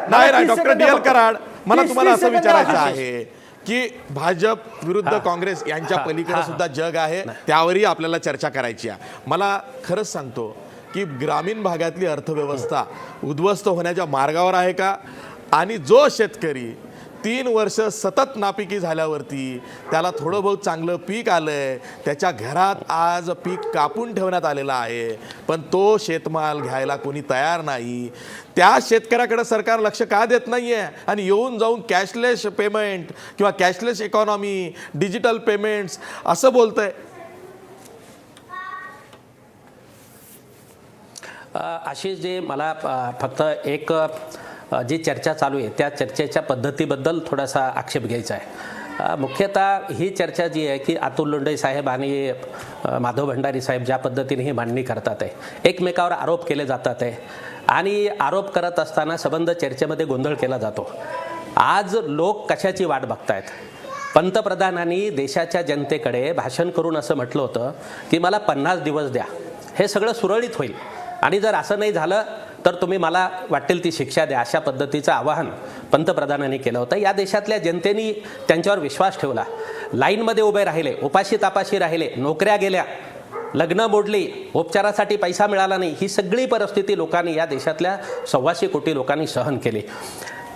नाही डॉक्टर DL कराड, मला तुम्हाला असं विचारायचं आहे की भाजप विरुद्ध काँग्रेस यांच्या पलीकडे सुद्धा जग आहे, त्यावरही आपल्याला चर्चा करायची आहे. मला खरंच सांगतो की ग्रामीण भागातली अर्थव्यवस्था उद्ध्वस्त होण्याच्या मार्गावर आहे का? आणि जो शेतकरी 3 वर्ष सतत नापिकी झाल्यावरती त्याला थोडं बहुत चांगलं पीक आलंय, त्याच्या घरात आज पीक कापून ठेवण्यात आलेलं आहे, पण तो शेतमाल घ्यायला कोणी तयार नाही, त्या शेतकऱ्याकडे सरकार लक्ष का देत नाहीये? आणि येऊन जाऊन कॅशलेस पेमेंट किंवा कॅशलेस इकॉनॉमी, डिजिटल पेमेंट्स असं बोलतंय. आशिष जी, मला फक्त एक जी चर्चा चालू आहे त्या चर्चेच्या पद्धतीबद्दल थोडासा आक्षेप घ्यायचा आहे. मुख्यतः ही चर्चा जी आहे की अतुल लोंढे साहेब आणि माधव भंडारी साहेब ज्या पद्धतीने ही मांडणी करतात आहे, एकमेकावर आरोप केले जातात आहे आणि आरोप करत असताना संबंध चर्चेमध्ये गोंधळ केला जातो. आज लोक कशाची वाट बघतायत? पंतप्रधानांनी देशाच्या जनतेकडे भाषण करून असं म्हटलं होतं की मला 50 दिवस द्या, हे सगळं सुरळीत होईल आणि जर असं नाही झालं तर तुम्ही मला वाटेल ती शिक्षा द्या, अशा पद्धतीचं आवाहन पंतप्रधानांनी केलं होतं. या देशातल्या जनतेने त्यांच्यावर विश्वास ठेवला, लाईनमध्ये उभे राहिले, उपाशी तापाशी राहिले, नोकऱ्या गेल्या, लग्न मोडली, उपचारासाठी पैसा मिळाला नाही, ही सगळी परिस्थिती लोकांनी, या देशातल्या 125 कोटी लोकांनी सहन केली.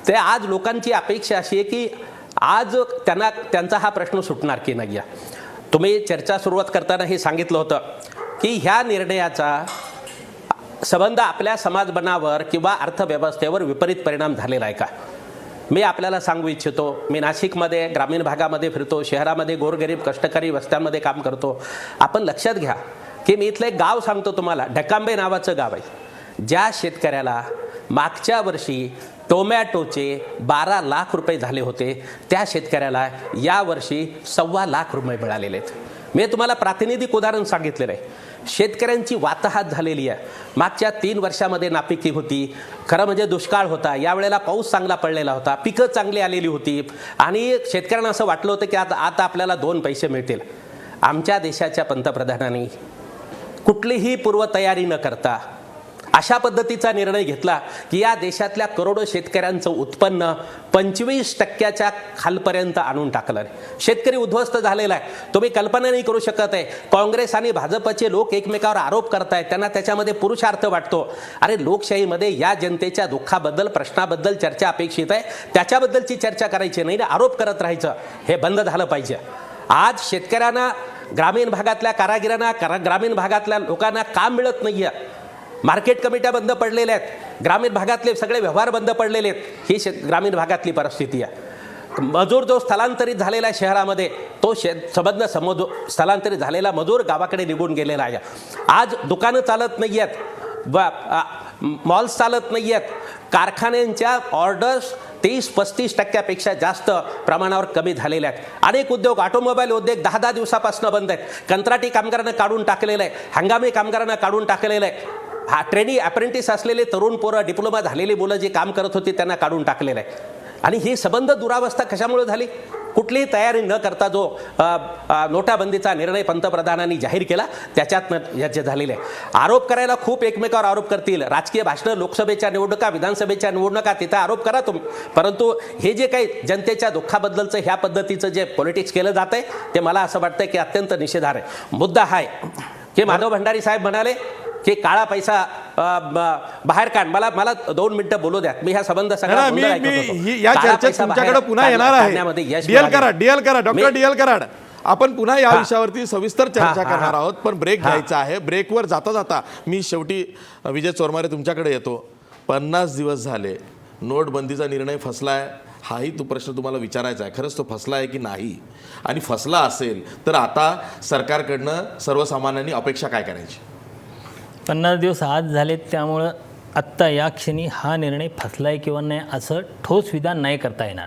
ते आज लोकांची अपेक्षा अशी आहे की आज त्यांचा हा प्रश्न सुटणार की नाही. तुम्ही चर्चा सुरुवात करताना हे सांगितलं होतं की ह्या निर्णयाचा संबंध आपल्या समाजबनावर किंवा अर्थव्यवस्थेवर विपरीत परिणाम झालेला आहे का? मी आपल्याला सांगू इच्छितो, मी नाशिकमध्ये ग्रामीण भागामध्ये फिरतो, शहरामध्ये गोरगरीब कष्टकरी वस्त्यांमध्ये काम करतो. आपण लक्षात घ्या की मी इथलं एक गाव सांगतो तुम्हाला, ढकांबे नावाचं गाव आहे, ज्या शेतकऱ्याला मागच्या वर्षी टोमॅटोचे 12 लाख रुपये झाले होते, त्या शेतकऱ्याला यावर्षी 1.25 लाख रुपये मिळालेले आहेत. मी तुम्हाला प्रातिनिधिक उदाहरण सांगितलेलं आहे. शेतकऱ्यांची वाताहात झालेली आहे. मागच्या 3 वर्षामध्ये नापिकी होती, खरं म्हणजे दुष्काळ होता, यावेळेला पाऊस चांगला पडलेला होता, पिकं चांगली आलेली होती आणि शेतकऱ्यांना असं वाटलं होतं की आता आपल्याला 2 पैसे मिळतील. आमच्या देशाच्या पंतप्रधानांनी कुठलीही पूर्वतयारी न करता अशा पद्धतीचा निर्णय घेतला की या देशातल्या करोडो शेतकऱ्यांचं उत्पन्न 25% खालपर्यंत आणून टाकलं. शेतकरी उद्ध्वस्त झालेला आहे. तुम्ही कल्पना नाही करू शकत आहे. काँग्रेस आणि भाजपचे लोक एकमेकावर आरोप करतायत, त्यांना त्याच्यामध्ये पुरुषार्थ वाटतो. अरे लोकशाहीमध्ये या जनतेच्या दुःखाबद्दल, प्रश्नाबद्दल चर्चा अपेक्षित आहे, त्याच्याबद्दलची चर्चा करायची नाही, आरोप करत राहायचं, हे बंद झालं पाहिजे. आज शेतकऱ्यांना, ग्रामीण भागातल्या कारागिरांना, ग्रामीण भागातल्या लोकांना काम मिळत नाही आहे. मार्केट कमिट्या बंद पडलेल्या आहेत, ग्रामीण भागातले सगळे व्यवहार बंद पडलेले आहेत. ही ग्रामीण भागातली परिस्थिती आहे. मजूर जो स्थलांतरित झालेला आहे शहरामध्ये, तो संबंध स्थलांतरित झालेला मजूर गावाकडे निघून गेलेला आहे. आज दुकानं चालत नाही आहेत, मॉल्स चालत नाही आहेत, कारखान्यांच्या ऑर्डर्स 30-35% जास्त प्रमाणावर कमी झालेल्या आहेत. अनेक उद्योग, ऑटोमोबाईल उद्योग 10 दिवसापासून बंद आहेत. कंत्राटी कामगारांना काढून टाकलेलं आहे, हंगामी कामगारांना काढून टाकलेलं आहे. ट्रेनी अप्रेंटिस असलेले तरुण पोरं, डिप्लोमा झालेली मुलं जे काम करत होती त्यांना काढून टाकलेलं आहे. आणि ही संबंध दुरावस्था कशामुळे झाली? कुठलीही तयारी न करता जो नोटाबंदीचा निर्णय पंतप्रधानांनी जाहीर केला त्याच्यातनं याचे झालेले आहे. आरोप करायला खूप एकमेकावर आरोप करतील. राजकीय भाषणं, लोकसभेच्या निवडणुका, विधानसभेच्या निवडणुका, तिथं आरोप करा तुम्ही, परंतु हे जे काही जनतेच्या दुःखाबद्दलचं ह्या पद्धतीचं जे पॉलिटिक्स केलं जात आहे ते मला असं वाटतं की अत्यंत निषेधार्ह आहे. मुद्दा हा आहे की माधव भंडारी साहेब म्हणाले की काळा पैसा बाहेर काढ. मला 2 मिनिटं बोलू द्या. मी ह्या संबंध सगळा या चर्चेत तुमच्याकडे पुन्हा येणार आहे. Diehl Karad, doctor DL Karad, आपण पुन्हा या विषयावरती सविस्तर चर्चा करणार आहोत, पण ब्रेक घ्यायचा आहे. ब्रेकवर जाता जाता मी शेवटी विजय चोरमारे तुमच्याकडे येतो. 50 दिवस झाले, नोटबंदीचा निर्णय फसलाय, हाही तो प्रश्न तुम्हाला विचारायचा आहे. खरंच तो फसला आहे की नाही? आणि फसला असेल तर आता सरकारकडनं सर्वसामान्यांनी अपेक्षा काय करायची? 50 दिवस आज झालेत, त्यामुळं आत्ता या क्षणी हा निर्णय फसला आहे किंवा नाही असं ठोस विधान नाही करता येणार.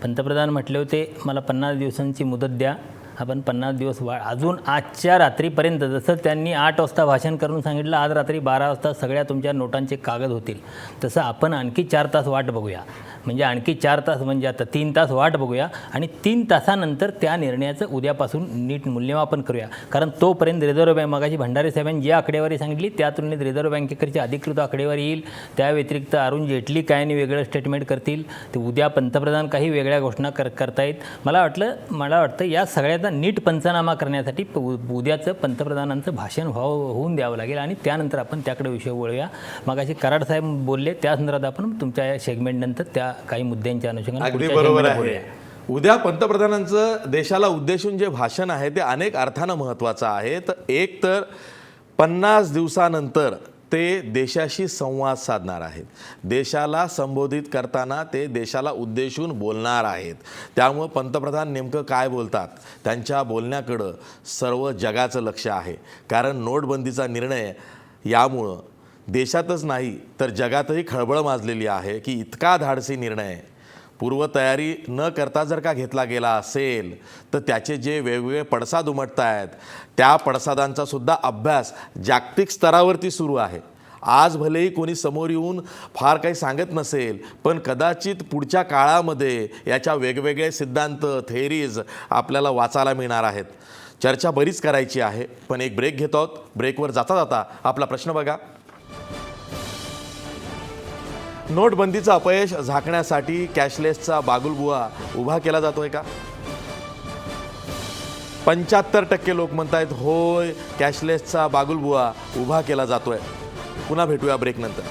पंतप्रधान म्हटले होते मला 50 दिवसांची मुदत द्या आपण 50 दिवस अजून आजच्या रात्रीपर्यंत, जसं त्यांनी 8 वाजता भाषण करून सांगितलं आज रात्री 12 वाजता सगळ्या तुमच्या नोटांचे कागद होतील, तसं आपण आणखी 4 तास वाट बघूया. म्हणजे आणखी 4 तास म्हणजे आता 3 तास वाट बघूया आणि 3 तासानंतर त्या निर्णयाचं उद्यापासून नीट मूल्यमापन करूया. कारण तोपर्यंत रिझर्व्ह बँक, मगाशी भंडारे साहेबांनी जी आकडेवारी सांगितली त्या तुलनेत रिझर्व्ह बँकेकडची अधिकृत आकडेवारी येईल. त्या व्यतिरिक्त अरुण जेटली काय आणि वेगळं स्टेटमेंट करतील, ते उद्या पंतप्रधान काही वेगळ्या घोषणा करतायत. मला वाटतं या सगळ्याचा नीट पंचनामा करण्यासाठी उद्याचं पंतप्रधानांचं भाषण होऊन द्यावं लागेल आणि त्यानंतर आपण त्याकडे विषय वळूया. मगाशी कराड साहेब बोलले त्या संदर्भात आपण तुमच्या या सेगमेंटनंतर त्या काही मुद्द्यांच्या अनुषंगाने अगदी पुढच्या बरोबर segment आहे. बोलूया. उद्या पंतप्रधानांचं देशाला उद्देशून जे भाषण आहे ते अनेक अर्थानं महत्त्वाचं आहे. एक तर 50 दिवसानंतर ते देशाशी संवाद साधणार आहेत. देशाला संबोधित करताना ते देशाला उद्देशून बोलणार आहेत. त्यामुळं पंतप्रधान नेमकं काय बोलतात त्यांच्या बोलण्याकडं सर्व जगाचं लक्ष आहे. कारण नोटबंदीचा निर्णय यामुळं देशातच नाही तर जगातही खळबळ माजलेली आहे की इतका धाडसी निर्णय पूर्वतयारी न करता जर का घेतला गेला असेल तर त्याचे जे वेगवेगळे पडसाद उमटत आहेत त्या पडसादांचा सुद्धा अभ्यास जागतिक स्तरावरती सुरू आहे. आज भलेही कोणी समोर येऊन फार काही सांगत नसेल, पण कदाचित पुढच्या काळामध्ये याच्या वेगवेगळे सिद्धांत, थेअरीज आपल्याला वाचायला मिळणार आहेत. चर्चा बरीच करायची आहे, पण एक ब्रेक घेत आहोत. ब्रेकवर जाता जाता आपला प्रश्न बघा. नोटबंदीचं अपयश झाकण्यासाठी कॅशलेसचा बागुलबुवा उभा केला जातोय का? 75% लोक म्हणतायत होय, कॅशलेसचा बागुलबुवा उभा केला जातोय. पुन्हा भेटूया ब्रेक नंतर.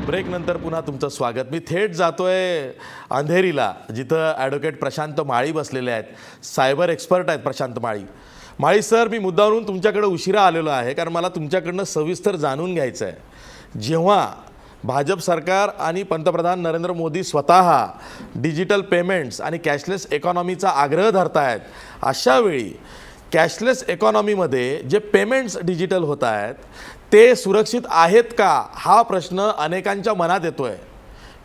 ब्रेक नंतर पुन्हा तुमचं स्वागत. मी थेट जातोय अंधेरीला, जिथं ॲडव्होकेट प्रशांत माळी बसलेले आहेत. सायबर एक्सपर्ट आहेत प्रशांत माळी सर. मी मुद्दावरून तुमच्याकडे उशिरा आलेलो आहे कारण मला तुमच्याकडनं सविस्तर जाणून घ्यायचं आहे. जेव्हा भाजप सरकार आणि पंतप्रधान नरेंद्र मोदी स्वतः डिजिटल पेमेंट्स आणि कॅशलेस इकॉनॉमीचा आग्रह धरतायत, अशावेळी कॅशलेस इकॉनॉमीमध्ये जे पेमेंट्स डिजिटल होत आहेत ते सुरक्षित आहेत का, हा प्रश्न अनेकांच्या मनात येतोय.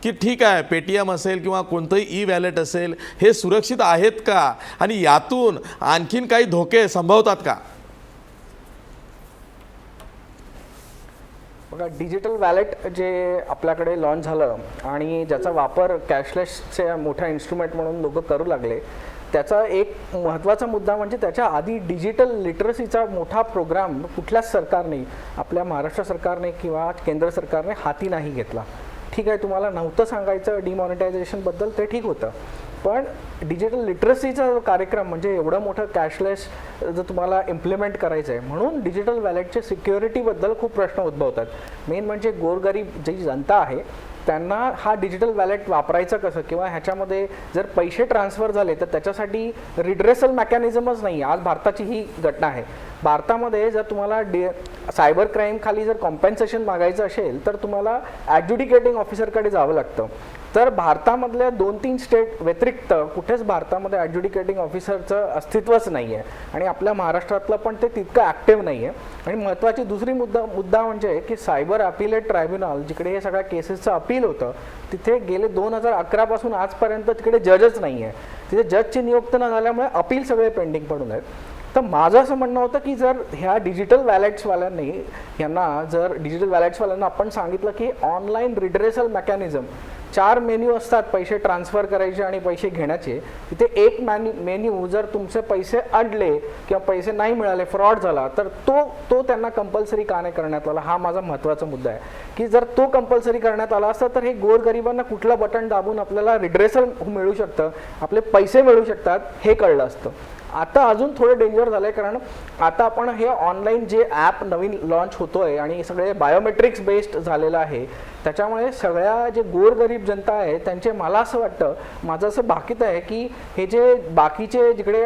की ठीक आहे, पेटीएम असेल किंवा कोणतंही ई वॅलेट असेल, हे सुरक्षित आहेत का आणि यातून आणखीन काही धोके संभवतात का? बघा, डिजिटल वॅलेट जे आपल्याकडे लॉन्च झालं आणि ज्याचा वापर कॅशलेसचे मोठा इन्स्ट्रुमेंट म्हणून लोक करू लागले, त्याचा एक महत्त्वाचा मुद्दा म्हणजे त्याच्या आधी डिजिटल लिटरसीचा मोठा प्रोग्राम कुठल्याच सरकारने, आपल्या महाराष्ट्र सरकारने किंवा केंद्र सरकारने हाती नाही घेतला. ठीक आहे, तुम्हाला नव्हतं सांगायचं डिमॉनिटायझेशनबद्दल, ते ठीक होतं, पण डिजिटल लिटरसीचा कार्यक्रम म्हणजे एवढं मोठं कॅशलेस जर तुम्हाला इम्प्लिमेंट करायचं आहे, म्हणून डिजिटल वॅलेटच्या सिक्युरिटीबद्दल खूप प्रश्न उद्भवतात. मेन म्हणजे गोरगरीब जी जनता आहे त्यांना हा डिजिटल वॅलेट वापरायचं कसं, किंवा ह्याच्यामध्ये जर पैसे ट्रान्सफर झाले तर त्याच्यासाठी रिड्रेसल मेकॅनिझमच नाही. आज भारताची ही घटना आहे. भारतामध्ये जर तुम्हाला सायबर क्राईम खाली जर कॉम्पेन्सेशन मागायचं असेल तर तुम्हाला ॲड्ज्युडिकेटिंग ऑफिसरकडे जावं लागतं. तर भारतामधल्या 2-3 स्टेट व्यतिरिक्त कुठेच भारतामध्ये ॲड्ज्युडिकेटिंग ऑफिसरचं अस्तित्वच नाही आहे आणि आपल्या महाराष्ट्रातलं पण ते तितकं ॲक्टिव्ह नाही आहे. आणि महत्त्वाची दुसरी मुद्दा म्हणजे की सायबर अपिलेट ट्रायब्युनल, जिकडे हे सगळ्या केसेसचं अपील होतं, तिथे गेले 2011 पासून आजपर्यंत तिकडे जजच नाही आहे. तिथे जजची नियुक्ती न झाल्यामुळे अपील सगळे पेंडिंग पडून आहेत. तर माझं असं म्हणणं होतं की जर ह्या डिजिटल वॅलेट्सवाल्यांना आपण सांगितलं की ऑनलाईन रिड्रेसल मेकॅनिझम, 4 मेन्यू असतात पैसे ट्रान्सफर करायचे आणि पैसे घेण्याचे, तिथे एक मेन्यू जर तुमचे पैसे अडले किंवा पैसे नाही मिळाले, फ्रॉड झाला, तर तो त्यांना कंपल्सरी का नाही करण्यात आला, हा माझा महत्त्वाचा मुद्दा आहे. की जर तो कंपल्सरी करण्यात आला असता तर हे गोरगरिबांना कुठलं बटन दाबून आपल्याला रिड्रेसल मिळू शकतं, आपले पैसे मिळू शकतात, हे कळलं असतं. आता अजून थोडं डेंजर झालं आहे, कारण आता आपण हे ऑनलाईन जे ॲप नवीन लॉन्च होतो आहे आणि सगळे बायोमेट्रिक्स बेस्ड झालेलं आहे, त्याच्यामुळे सगळ्या जे गोरगरीब जनता आहे त्यांचे, मला असं वाटतं, माझं असं भाकीत आहे की हे जे बाकीचे जिकडे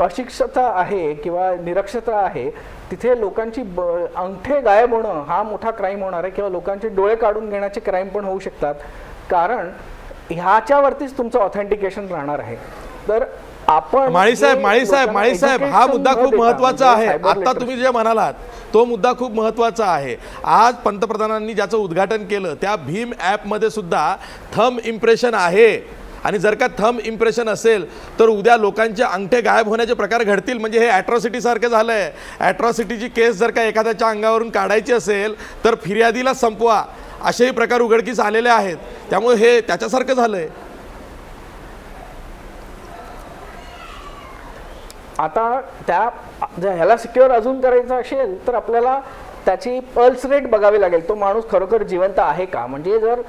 अशिक्षता आहे किंवा निरक्षरता आहे तिथे लोकांची अंगठे गायब होणं हा मोठा क्राईम होणार आहे, किंवा लोकांचे डोळे काढून घेण्याचे क्राईम पण होऊ शकतात, कारण ह्याच्यावरतीच तुमचं ऑथेंटिकेशन राहणार आहे. तर आपण माळीसाहेब जे माळीसाहेब लोकांना माळीसाहेब हा education मुद्दा न खूप देता, महत्वाचा म्हणजे आहे. cyber आता literacy. तुम्ही जे म्हणालात तो मुद्दा खूप महत्वाचा आहे. आज पंतप्रधानांनी ज्याचं उद्घाटन केलं त्या भीम ॲपमध्ये सुद्धा थंब इम्प्रेशन आहे. आणि जर का थंब इम्प्रेशन असेल तर उद्या लोकांचे अंगठे गायब होण्याचे प्रकार घडतील. म्हणजे हे ॲट्रॉसिटी सारखं झालंय. ॲट्रॉसिटीची केस जर का एखाद्याच्या अंगावरून काढायची असेल तर फिर्यादीला संपवा, असेही प्रकार उघडकीस आलेले आहेत. त्यामुळे हे त्याच्यासारखं झालंय. आता त्या जर ह्याला सिक्युअर अजून करायचं असेल तर आपल्याला त्याची पल्स रेट बघावी लागेल. तो माणूस खरोखर जिवंत आहे का? म्हणजे जर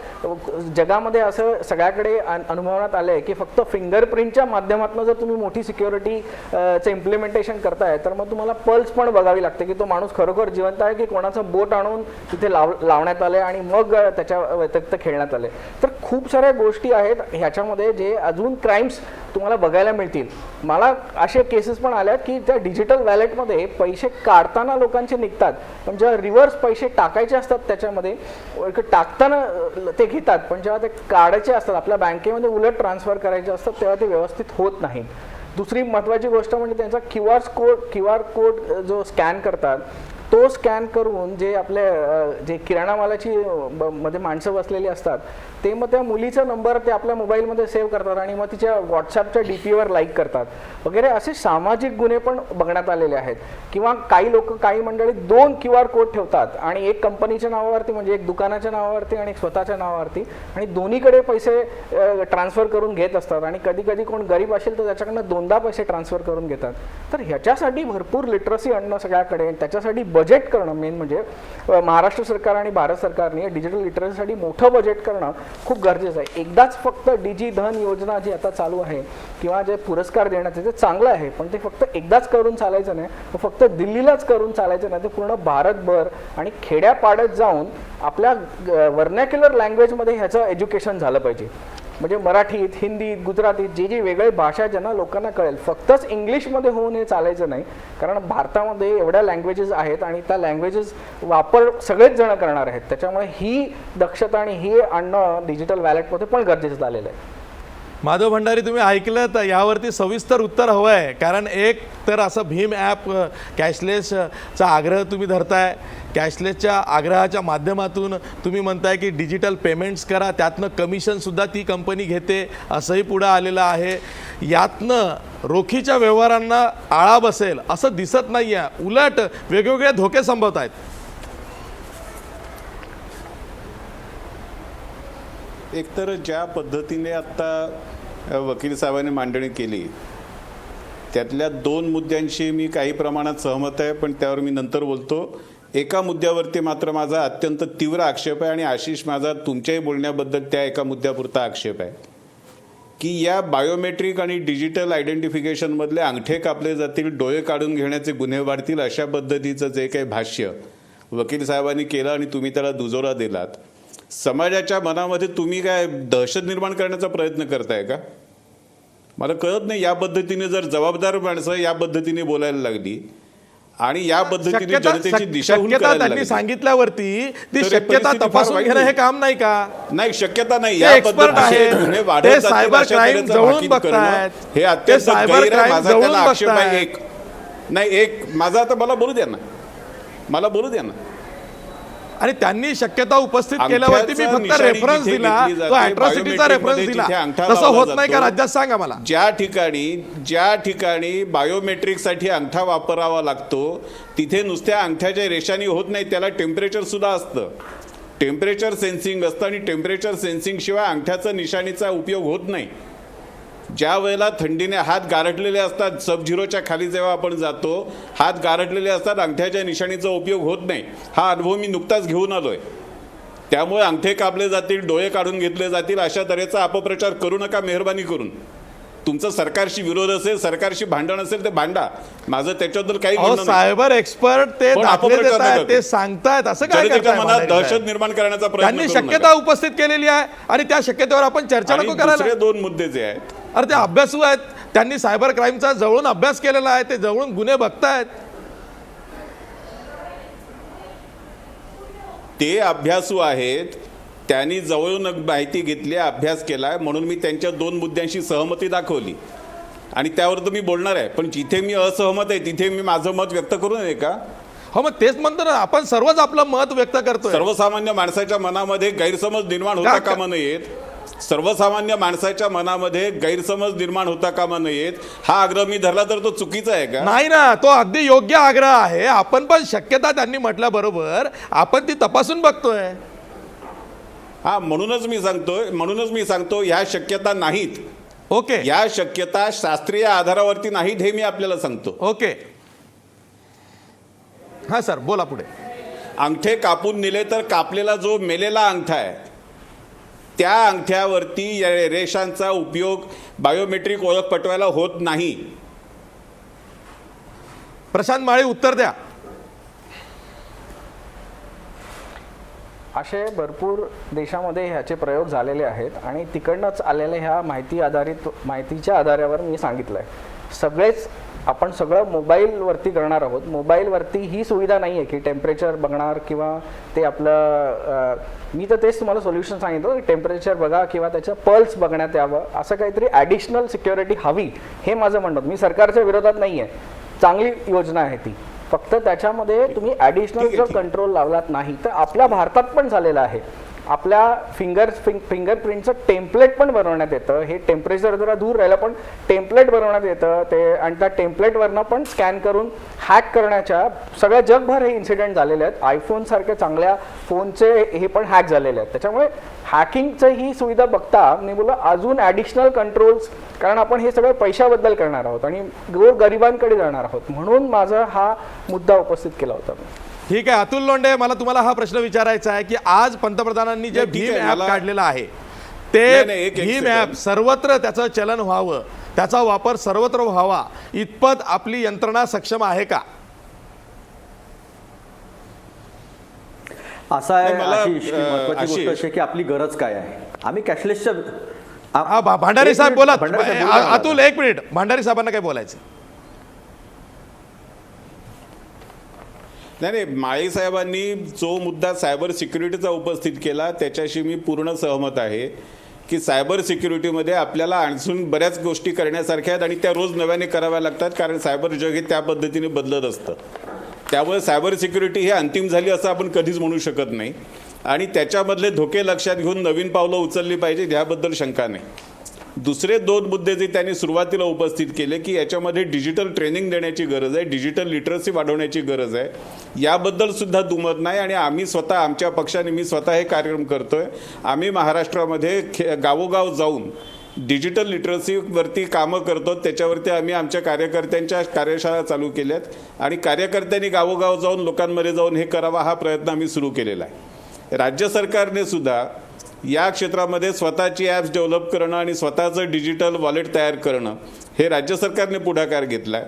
जगामध्ये असं सगळ्याकडे अनुभवण्यात आलं आहे की फक्त फिंगरप्रिंटच्या माध्यमातून जर तुम्ही मोठी सिक्युरिटीचं इम्प्लिमेंटेशन करताय तर मग तुम्हाला पल्स पण बघावी लागते की तो माणूस खरोखर जिवंत आहे की कोणाचं बोट आणून तिथे लावण्यात आले आणि मग त्याच्या व्यतिरिक्त खेळण्यात आले. तर खूप साऱ्या गोष्टी आहेत ह्याच्यामध्ये जे अजून क्राईम्स तुम्हाला बघायला मिळतील. मला असे केसेस पण आल्यात की त्या डिजिटल वॅलेटमध्ये पैसे काढताना लोकांचे निघतात, पण जेव्हा रिव्हर्स पैसे टाकायचे असतात त्याच्यामध्ये टाकताना ते घेतात, पण जेव्हा ते काढायचे असतात आपल्या बँकेमध्ये उलट ट्रान्सफर करायचे असतात तेव्हा ते व्यवस्थित होत नाही. दुसरी महत्त्वाची गोष्ट म्हणजे त्यांचा क्यू आर कोड जो स्कॅन करतात तो स्कॅन करून जे आपले जे किराणा मालाची मध्ये माणसं बसलेली असतात ते मग त्या मुलीचा नंबर ते आपल्या मोबाईलमध्ये सेव्ह करतात आणि मग तिच्या व्हॉट्सॲपच्या DPवर लाईक करतात वगैरे. असे सामाजिक गुन्हे पण बघण्यात आलेले आहेत. किंवा काही मंडळी 2 QR कोड ठेवतात आणि एक कंपनीच्या नावावरती म्हणजे एक दुकानाच्या नावावरती आणि एक स्वतःच्या नावावरती आणि दोन्हीकडे पैसे ट्रान्सफर करून घेत असतात. आणि कधी कधी कोण गरीब असेल तर त्याच्याकडनं 2दा पैसे ट्रान्सफर करून घेतात. तर ह्याच्यासाठी भरपूर लिटरसी आणणं सगळ्याकडे, त्याच्यासाठी बजेट करणं मेन म्हणजे महाराष्ट्र सरकार आणि भारत सरकारने डिजिटल लिटरसीसाठी मोठं बजेट करणं खूप गरजेचं आहे. एकदाच फक्त डिजी धन योजना जी आता चालू आहे किंवा जे पुरस्कार देण्याचे ते चांगलं आहे, पण ते फक्त एकदाच करून चालायचं नाही, फक्त दिल्लीलाच करून चालायचं नाही, ते पूर्ण भारतभर आणि खेड्यापाड्यात जाऊन आपल्या व्हर्नॅक्युलर लँग्वेजमध्ये ह्याचं एज्युकेशन झालं पाहिजे. म्हणजे मराठीत, हिंदीत, गुजरातीत जी वेगळी भाषा ज्यांना लोकांना कळेल. फक्तच इंग्लिशमध्ये होऊन हे चालायचं नाही, कारण भारतामध्ये एवढ्या लँग्वेजेस आहेत आणि त्या लँग्वेजेस वापर सगळेच जण करणार आहेत. त्याच्यामुळे ही दक्षता आणि ही आणणं डिजिटल वॅलेटमध्ये पण गरजेचं झालेलं आहे. माधव भंडारी, तुम्ही ऐकलं तर यावरती सविस्तर उत्तर हवं आहे. कारण एक तर असं भीम ॲप कॅशलेसचा आग्रह तुम्ही धरताय, कॅशलेसच्या आग्रहाच्या माध्यमातून तुम्ही म्हणताय की डिजिटल पेमेंट्स करा, त्यातनं कमिशनसुद्धा ती कंपनी घेते असंही पुढं आलेलं आहे. यातनं रोखीच्या व्यवहारांना आळा बसेल असं दिसत नाही आहे, उलट वेगवेगळे धोके संभवत आहेत. एकतर ज्या पद्धतीने आत्ता वकील साहेबांनी मांडणी केली त्यातल्या 2 मुद्द्यांशी मी काही प्रमाणात सहमत आहे, पण त्यावर मी नंतर बोलतो. एका मुद्द्यावरती मात्र माझा अत्यंत तीव्र आक्षेप आहे आणि आशिष माझा तुमच्याही बोलण्याबद्दल त्या एका मुद्द्यापुरता आक्षेप आहे की या बायोमेट्रिक आणि डिजिटल आयडेंटिफिकेशनमधले अंगठे कापले जातील, डोळे काढून घेण्याचे गुन्हे वाढतील, अशा पद्धतीचं जे काही भाष्य वकील साहेबांनी केलं आणि तुम्ही त्याला दुजोरा दिलात, समाजाच्या मनामध्ये तुम्ही काय दहशत निर्माण करण्याचा प्रयत्न करताय का? मला कळत नाही. या पद्धतीने जर जबाबदार माणसं या पद्धतीने बोलायला लागली आणि या पद्धतीने जनतेची दिशाभूल करायला लागली, त्यांनी सांगितल्यावरती ती शक्यता तपासून घेणं हे काम नाही का? नाही, शक्यता नाही. या पद्धतीने गुन्हे वाढत जातील, सायबर अशा क्राईम तऱ्हेचं जवळून भाकीत बघतायत, करणं हे अत्यंत गैर आहे. माझा त्याला आक्षेप आहे. एक माझा आता मला बोलू द्या ना. आणि त्यांनी शक्यता उपस्थित केल्यावरती मी फक्त रेफरन्स दिला, तो अॅट्रॉसिटीचा रेफरन्स दिला. तसं होत नाही का राज्यात? सांगा मला. ज्या ठिकाणी बायोमेट्रिकसाठी अंगठा वापरावा लागतो तिथे नुसत्या अंगठ्याच्या रेषांनी होत नाही, त्याला टेम्परेचर सुद्धा असतं, टेम्परेचर सेन्सिंग असतं आणि टेम्परेचर सेन्सिंग शिवाय अंगठ्याचा निशाणीचा उपयोग होत नाही. ज्या वेळेला थंडीने हात गारठलेले असतात, सब झिरोच्या खाली जेव्हा आपण जातो हात गारठलेले असतात, अंगठ्याच्या निशाणीचा उपयोग होत नाही. हा अनुभव मी नुकताच घेऊन आलोय. त्यामुळे अंगठे कापले जातील, डोळे काढून घेतले जातील अशा तऱ्हेचा अपप्रचार करू नका मेहरबानी करून. तुमचा सरकारशी विरोध असेल, सरकारशी भांडण असेल ते भांडा, माझं त्याच्याबद्दल काही म्हणणं नाही. सायबर एक्सपर्ट ते सांगतायत असं काय जनतेच्या मनात दहशत निर्माण करण्याचा प्रयत्न त्यांनी शक्यता उपस्थित केलेली आहे आणि त्या शक्यतेवर आपण चर्चा नको करायला. दुसरे 2 मुद्दे जे आहेत, अरे ते अभ्यासू आहेत, त्यांनी सायबर क्राईमचा जवळून अभ्यास केलेला आहे, ते जवळून गुन्हे बघतायत. ते अभ्यासू आहेत, त्यांनी जवळून माहिती घेतली, अभ्यास केलाय, म्हणून मी त्यांच्या 2 मुद्द्यांशी सहमती दाखवली. आणि त्यावर तर मी बोलणार आहे, पण जिथे मी असहमत आहे तिथे मी माझं मत व्यक्त करू नये का? हो, मग तेच म्हणतो ना, आपण सर्वच आपलं मत व्यक्त करतोय. सर्वसामान्य माणसाच्या मनामध्ये गैरसमज निर्माण होता कामा नयेत. सर्वसामान्य माणसाच्या मनामध्ये गैरसमज निर्माण होता कामा नयेत. हा आग्रह मी धरला तर तो चुकीचा आहे का? नाही ना, तो अगदी योग्य आग्रह आहे. आपण पण शक्यता त्यांनी म्हटल्याबरोबर आपण ती तपासून बघतोय. हा, म्हणूनच मी सांगतो ह्या शक्यता नाहीत. ओके, या शक्यता शास्त्रीय आधारावरती नाहीत हे मी आपल्याला सांगतो. ओके, हा सर बोला पुढे. अंगठे कापून नेले तर कापलेला जो मेलेला अंगठा आहे त्या अंगठ्यावरती या रेषांचा उपयोग बायोमेट्रिक ओळख पटवायला होत नाही. प्रशांत माळी उत्तर द्या. असे भरपूर देशामध्ये ह्याचे प्रयोग झालेले आहेत आणि तिकडनंच आलेल्या ह्या माहितीच्या आधारावर मी सांगितलं आहे. सगळेच आपण सगळं मोबाईलवरती करणार आहोत. मोबाईलवरती ही सुविधा नाही आहे की टेम्परेचर बघणार किंवा ते आपलं मी तर तेच तुम्हाला सोल्युशन सांगितलं, टेम्परेचर बघा किंवा त्याचं पल्स बघण्यात यावं, असं काहीतरी ॲडिशनल सिक्युरिटी हवी हे माझं म्हणणं. मी सरकारच्या विरोधात नाही आहे, चांगली योजना आहे ती. फक्त त्याच्यामध्ये तुम्ही ॲडिशनल जर कंट्रोल लावलात नाही तर आपल्या भारतात पण झालेलं आहे. आपल्या फिंगरप्रिंटचं टेम्पलेट पण बनवण्यात येतं. हे टेम्परेचर जरा दूर राहिलं पण टेम्पलेट बनवण्यात येतं ते, आणि त्या टेम्पलेटवरनं पण स्कॅन करून हॅक करण्याच्या सगळ्या जगभर हे इन्सिडेंट झालेले आहेत. आयफोनसारख्या चांगल्या फोनचे हे पण हॅक झालेले आहेत. त्याच्यामुळे हॅकिंगचं ही सुविधा बघता मी बोललो अजून ॲडिशनल कंट्रोल्स, कारण आपण हे सगळं पैशाबद्दल करणार आहोत आणि गरिबांकडे जाणार आहोत, म्हणून माझा हा मुद्दा उपस्थित केला होता. ठीक आहे अतुल लोंढे, मला तुम्हाला हा प्रश्न विचारायचा आहे की आज पंतप्रधानांनी जे ठीक भीम आहे, ॲप मला- काढलेलं आहे नाही, ते नाही, एक भीम सेकंड. ॲप सर्वत्र त्याचं चलन व्हावं, त्याचा वापर सर्वत्र व्हावा इतपत आपली यंत्रणा सक्षम आहे का? असं आहे नाही, मला, आशिष, की महत्त्वाची आशिष. गोष्ट अशी आहे की आपली गरज काय आहे. आम्ही कॅशलेसच्या हा भांडारी साहेब बोला. भांडारी साहेब बोला. अतुल एक मिनिट, भांडारी साहेबांना काय बोलायचं? नाही, माळी साहेबांनी जो मुद्दा सायबर सिक्युरिटीचा उपस्थित केला त्याच्याशी मी पूर्ण सहमत आहे की सायबर सिक्युरिटीमध्ये आपल्याला आणखीन बऱ्याच गोष्टी करण्यासारख्या आहेत आणि त्या रोज नव्याने कराव्या लागतात, कारण सायबर जग हे त्या पद्धतीने बदलत असतं. त्यामुळे सायबर सिक्युरिटी ही अंतिम झाली असं आपण कधीच म्हणू शकत नाही आणि त्याच्यामधले धोके लक्षात घेऊन नवीन पावलं उचलली पाहिजे ह्याबद्दल शंका नाही. दुसरे दोन मुद्दे जे त्यांनी सुरुवातीला उपस्थित केले की याच्यामध्ये डिजिटल ट्रेनिंग देण्याची गरज आहे, डिजिटल लिटरसी वाढवण्याची गरज आहे, याबद्दल सुद्धा दुमत नाही. आणि आम्ही स्वतः आमच्या पक्षाने मी स्वतः हे कार्यक्रम करतोय. आम्ही महाराष्ट्रामध्ये गावोगाव जाऊन डिजिटल लिटरसीवरती कामं करतो. त्याच्यावरती आम्ही आमच्या कार्यकर्त्यांच्या कार्यशाळा चालू केल्यात आणि कार्यकर्त्यांनी गावोगाव जाऊन लोकांमध्ये जाऊन हे करावा हा प्रयत्न आम्ही सुरू केलेला आहे. राज्य सरकारने सुद्धा या क्षेत्रामध्ये स्वतःची ॲप्स डेव्हलप करणं आणि स्वतःचं डिजिटल वॉलेट तयार करणं हे राज्य सरकारने पुढाकार घेतला आहे.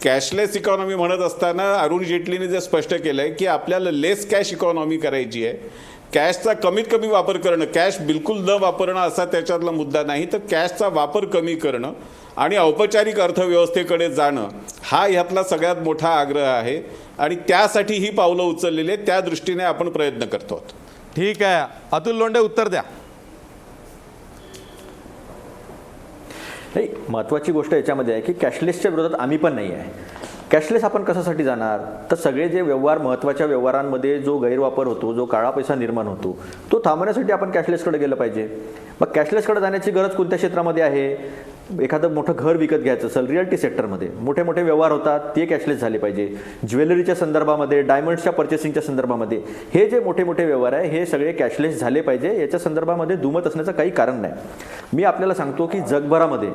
कॅशलेस इकॉनॉमी म्हणत असताना अरुण जेटलीने जे स्पष्ट केलं आहे की आपल्याला लेस कॅश इकॉनॉमी करायची आहे. कॅशचा कमीत कमी वापर करणं, कॅश बिलकुल न वापरणं असा त्याच्यातला मुद्दा नाही, तर कॅशचा वापर कमी करणं आणि औपचारिक अर्थव्यवस्थेकडे जाणं हा ह्यातला सगळ्यात मोठा आग्रह आहे आणि त्यासाठी ही पावलं उचललेली आहेत. त्या दृष्टीने आपण प्रयत्न करतो आहोत. ठीक आहे अतुल लोंढे उत्तर द्या. नाही, महत्त्वाची गोष्ट याच्यामध्ये आहे की कॅशलेसच्या विरोधात आम्ही पण नाही आहे. कॅशलेस आपण कशासाठी जाणार, तर सगळे जे व्यवहार महत्त्वाच्या व्यवहारांमध्ये जो गैरवापर होतो, जो काळा पैसा निर्माण होतो, तो थांबवण्यासाठी आपण कॅशलेसकडे गेलं पाहिजे. मग कॅशलेसकडे जाण्याची गरज कोणत्या क्षेत्रामध्ये आहे? एखादं मोठं घर विकत घ्यायचं असेल, रिअल्टी सेक्टरमध्ये मोठे मोठे व्यवहार होतात ते कॅशलेस झाले पाहिजे. ज्वेलरीच्या संदर्भामध्ये, डायमंड्सच्या पर्चेसिंगच्या संदर्भामध्ये हे जे मोठे मोठे व्यवहार आहे हे सगळे कॅशलेस झाले पाहिजे. याच्या संदर्भामध्ये दुमत असण्याचं काही कारण नाही. मी आपल्याला सांगतो की जगभरामध्ये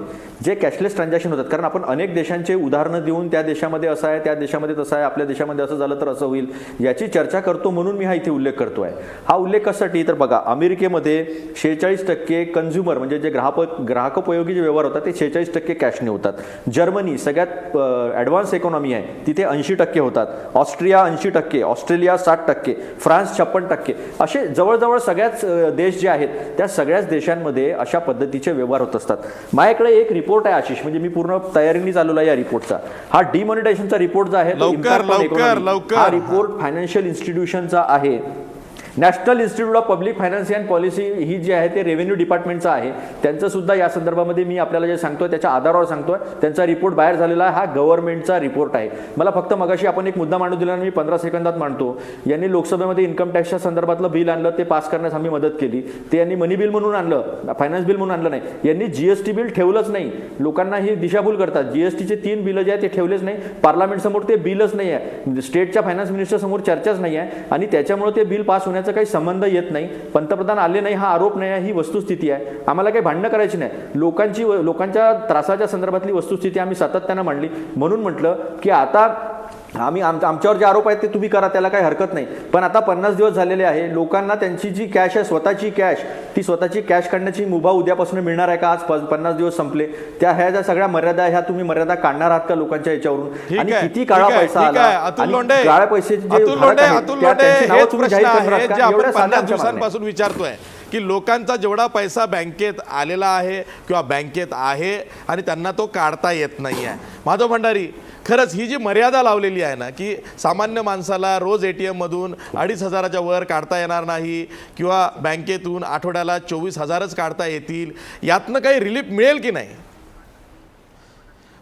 जे कॅशलेस ट्रान्झॅक्शन होतात, कारण आपण अनेक देशांचे उदाहरणं देऊन त्या देशामध्ये असं आहे, त्या देशामध्ये तसं आहे, आपल्या देशामध्ये असं झालं तर असं होईल याची चर्चा करतो, म्हणून मी हा इथे उल्लेख करतो आहे. हा उल्लेख कशासाठी, तर बघा अमेरिकेमध्ये 46% कन्झ्युमर म्हणजे जे ग्राहकोपयोगी जे व्यवहार होतात ते 46% कॅशने होतात. जर्मनी सगळ्यात ॲडव्हान्स इकॉनॉमी आहे, तिथे 80% होतात. Austria 80%, Australia 60%, France 56%. असे जवळजवळ सगळ्याच देश जे आहेत त्या सगळ्याच देशांमध्ये अशा पद्धतीचे व्यवहार होत असतात. माझ्याकडे एक रिपोर्ट आहे आशिष, म्हणजे मी पूर्ण तयारीने चालवला या रिपोर्टचा. हा डिमॉनिटायझेशनचा रिपोर्ट जो आहे तो लवकर, impact on लवकर, economy. लवकर. हा रिपोर्ट फायनान्शियल इन्स्टिट्यूशनचा आहे. National institute of public finance and policy ही जी आहे ते रेव्हेन्यू डिपार्टमेंटचं आहे. त्यांचं सुद्धा या संदर्भामध्ये मी आपल्याला जे सांगतोय त्याच्या आधारावर सांगतोय. त्यांचा रिपोर्ट बाहेर झालेला आहे. हा गव्हर्नमेंटचा रिपोर्ट आहे. मला फक्त मगाशी आपण एक मुद्दा मांडू दिला आणि मी 15 सेकंदात मांडतो. यांनी लोकसभेमध्ये इन्कम टॅक्सच्या संदर्भातलं बिल आणलं, ते पास करण्यास आम्ही मदत केली. ते यांनी मनी बिल म्हणून आणलं, फायनान्स बिल म्हणून आणलं नाही. यांनी जीएसटी बिल ठेवलंच नाही. लोकांना ही दिशाभूल करतात. जीएसटीचे 3 बिल जे आहेत ते ठेवलेच नाही. पार्लमेंट समोर ते बिलच नाही आहे. स्टेटच्या फायनान्स मिनिस्टर समोर चर्चाच नाही आहे आणि त्याच्यामुळे ते बिल पास होण्याचा काही संबंध येत नाही. पंतप्रधान आले नाही हा आरोप नाही आहे, ही वस्तुस्थिती आहे. आम्हाला काही भांडणं करायची नाही. लोकांच्या त्रासाच्या संदर्भातली वस्तुस्थिती आम्ही सातत्यानं मांडली. म्हणून म्हटलं की आता आमच्यावर जे आरोप आहेत ते तुम्ही करा, त्याला काही हरकत नाही. पण आता 50 दिवस झालेले आहे. लोकांना त्यांची जी कॅश आहे, स्वतःची कॅश, ती स्वतःची कॅश काढण्याची मुभा उद्यापासून मिळणार आहे का? आज 50 दिवस संपले. ह्या ज्या सगळ्या मर्यादा, ह्या तुम्ही मर्यादा काढणार आहात का लोकांच्या याच्यावरून? आणि किती काळा पैसा आला, काळ्या पैशाचे जे अतुल लोंढे हेच प्रश्न आहे जे आपण 50 दिवसांपासून विचारतोय की लोकांचा जेवढा पैसा बँकेत आलेला आहे किंवा बँकेत आहे आणि त्यांना तो काढता येत नाही आहे. माधव भंडारी, खरंच ही जी मर्यादा लावलेली आहे ना, की सामान्य माणसाला रोज ATM मधून 2,500च्या वर काढता येणार नाही किंवा बँकेतून आठवड्याला 24,000च काढता येतील, यातनं काही रिलीफ मिळेल की नाही?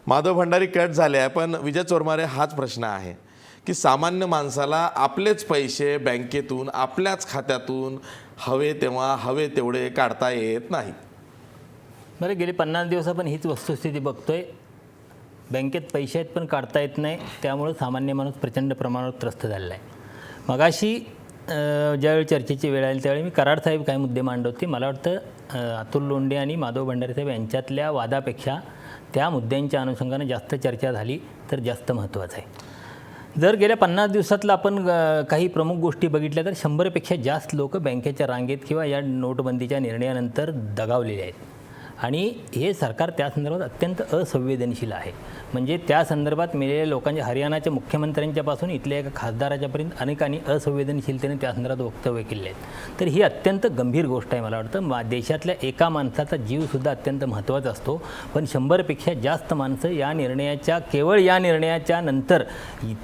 माधव भंडारी कट झाले आहे, पण विजय चोरमारे हाच प्रश्न आहे की सामान्य माणसाला आपलेच पैसे बँकेतून आपल्याच खात्यातून हवे तेव्हा हवे तेवढे काढता येत नाही. बरं, गेली 50 दिवस आपण हीच वस्तुस्थिती बघतोय. बँकेत पैसे आहेत पण काढता येत नाही. त्यामुळं सामान्य माणूस प्रचंड प्रमाणावर त्रस्त झालेला आहे. मगाशी ज्यावेळी चर्चेची वेळ आली त्यावेळी मी कराड साहेब काही मुद्दे मांडत होते. मला वाटतं अतुल लोंढे आणि माधव भंडारी साहेब यांच्यातल्या वादापेक्षा त्या मुद्द्यांच्या अनुषंगाने जास्त चर्चा झाली तर जास्त महत्त्वाचं आहे. जर गेल्या 50 दिवसातलं आपण काही प्रमुख गोष्टी बघितल्या तर 100पेक्षा जास्त लोक बँकेच्या रांगेत किंवा या नोटबंदीच्या निर्णयानंतर दगावलेले आहेत. आणि हे सरकार त्या संदर्भात अत्यंत असंवेदनशील आहे. म्हणजे त्या संदर्भात मेलेल्या लोकांच्या, हरियाणाच्या मुख्यमंत्र्यांच्यापासून इथल्या एका खासदाराच्यापर्यंत अनेकांनी असंवेदनशीलतेने त्या संदर्भात वक्तव्य केले आहेत. तर ही अत्यंत गंभीर गोष्ट आहे. मला वाटतं देशातल्या एका माणसाचा जीवसुद्धा अत्यंत महत्त्वाचा असतो, पण 100पेक्षा जास्त माणसं या निर्णयाच्या, केवळ या निर्णयाच्या नंतर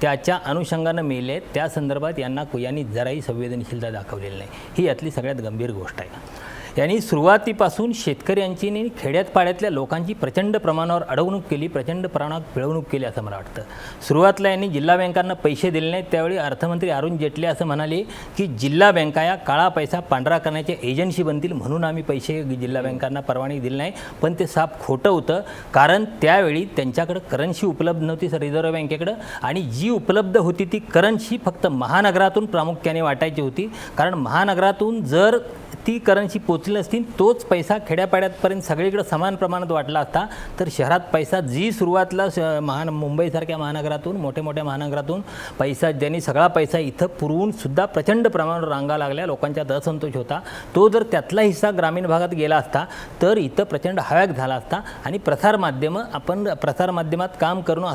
त्याच्या अनुषंगानं मेले आहेत. त्या संदर्भात यांनी जराही संवेदनशीलता दाखवलेली नाही. ही यातली सगळ्यात गंभीर गोष्ट आहे. यांनी सुरुवातीपासून शेतकऱ्यांची आणि खेड्यात पाड्यातल्या लोकांची प्रचंड प्रमाणावर अडवणूक केली, प्रचंड प्रमाणात पिळवणूक केली असं मला वाटतं. सुरुवातीला यांनी जिल्हा बँकांना पैसे दिले नाहीत. त्यावेळी अर्थमंत्री अरुण जेटली असं म्हणाले की जिल्हा बँका या काळा पैसा पांढरा करण्याच्या एजन्सी बनतील, म्हणून आम्ही पैसे जिल्हा बँकांना परवानगी दिली नाही. पण ते साफ खोटं होतं, कारण त्यावेळी त्यांच्याकडं करन्सी उपलब्ध नव्हती रिझर्व्ह बँकेकडं, आणि जी उपलब्ध होती ती करन्सी फक्त महानगरातून प्रामुख्याने वाटायची होती. कारण महानगरातून जर ती करन्सी पोचली असती, तोच पैसा खेड्यापाड्यापर्यंत सगळीकडे समान प्रमाणात वाटला असता, तर शहरात पैसा जी सुरुवातीला मुंबईसारख्या महानगरातून, मोठ्या मोठ्या महानगरातून पैसा, ज्यांनी सगळा पैसा इथं पुरवून सुद्धा प्रचंड प्रमाणावर रांगा लागल्या, लोकांच्यात असंतोष होता, तो जर त्यातला हिस्सा ग्रामीण भागात गेला असता तर इथं प्रचंड हव्याक झाला असता. आणि प्रसारमाध्यमात काम करून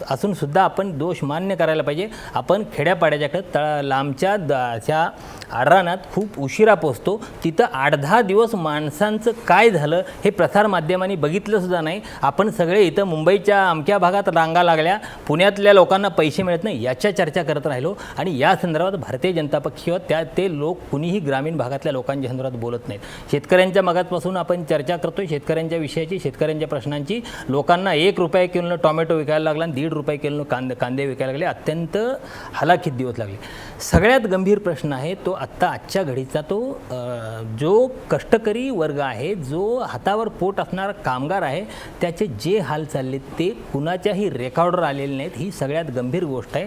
असून सुद्धा आपण दोष मान्य करायला पाहिजे. आपण खेड्यापाड्याच्याकडे लांबच्या अशा आडरानात खूप उशिरा पोचतो. तिथं 8-10 दिवस माणसांचं काय झालं हे प्रसारमाध्यमांनी बघितलं सुद्धा नाही. आपण सगळे इथं मुंबईच्या अमक्या भागात रांगा लागल्या, पुण्यातल्या लोकांना पैसे मिळत नाही याच्या चर्चा करत राहिलो. आणि या संदर्भात भारतीय जनता पक्ष ते लोक कुणीही ग्रामीण भागातल्या लोकांच्या संदर्भात बोलत नाहीत. शेतकऱ्यांच्या मागासपासून आपण चर्चा करतोय, शेतकऱ्यांच्या विषयाची, शेतकऱ्यांच्या प्रश्नांची. लोकांना 1 रुपया किलोनं टोमॅटो विकायला लागला आणि 1.5 रुपये किलोनं कांदे विकायला लागले. अत्यंत हलाखीत दिवस लागले. सगळ्यात गंभीर प्रश्न आहे तो आजच्या घडीचा, तो जो कष्टकरी वर्ग आहे, जो हातावर पोट असणारा कामगार आहे, त्याचे जे हाल चालले ते कुणाच्याही रेकॉर्डवर आलेले नाहीत. ही सगळ्यात गंभीर गोष्ट आहे.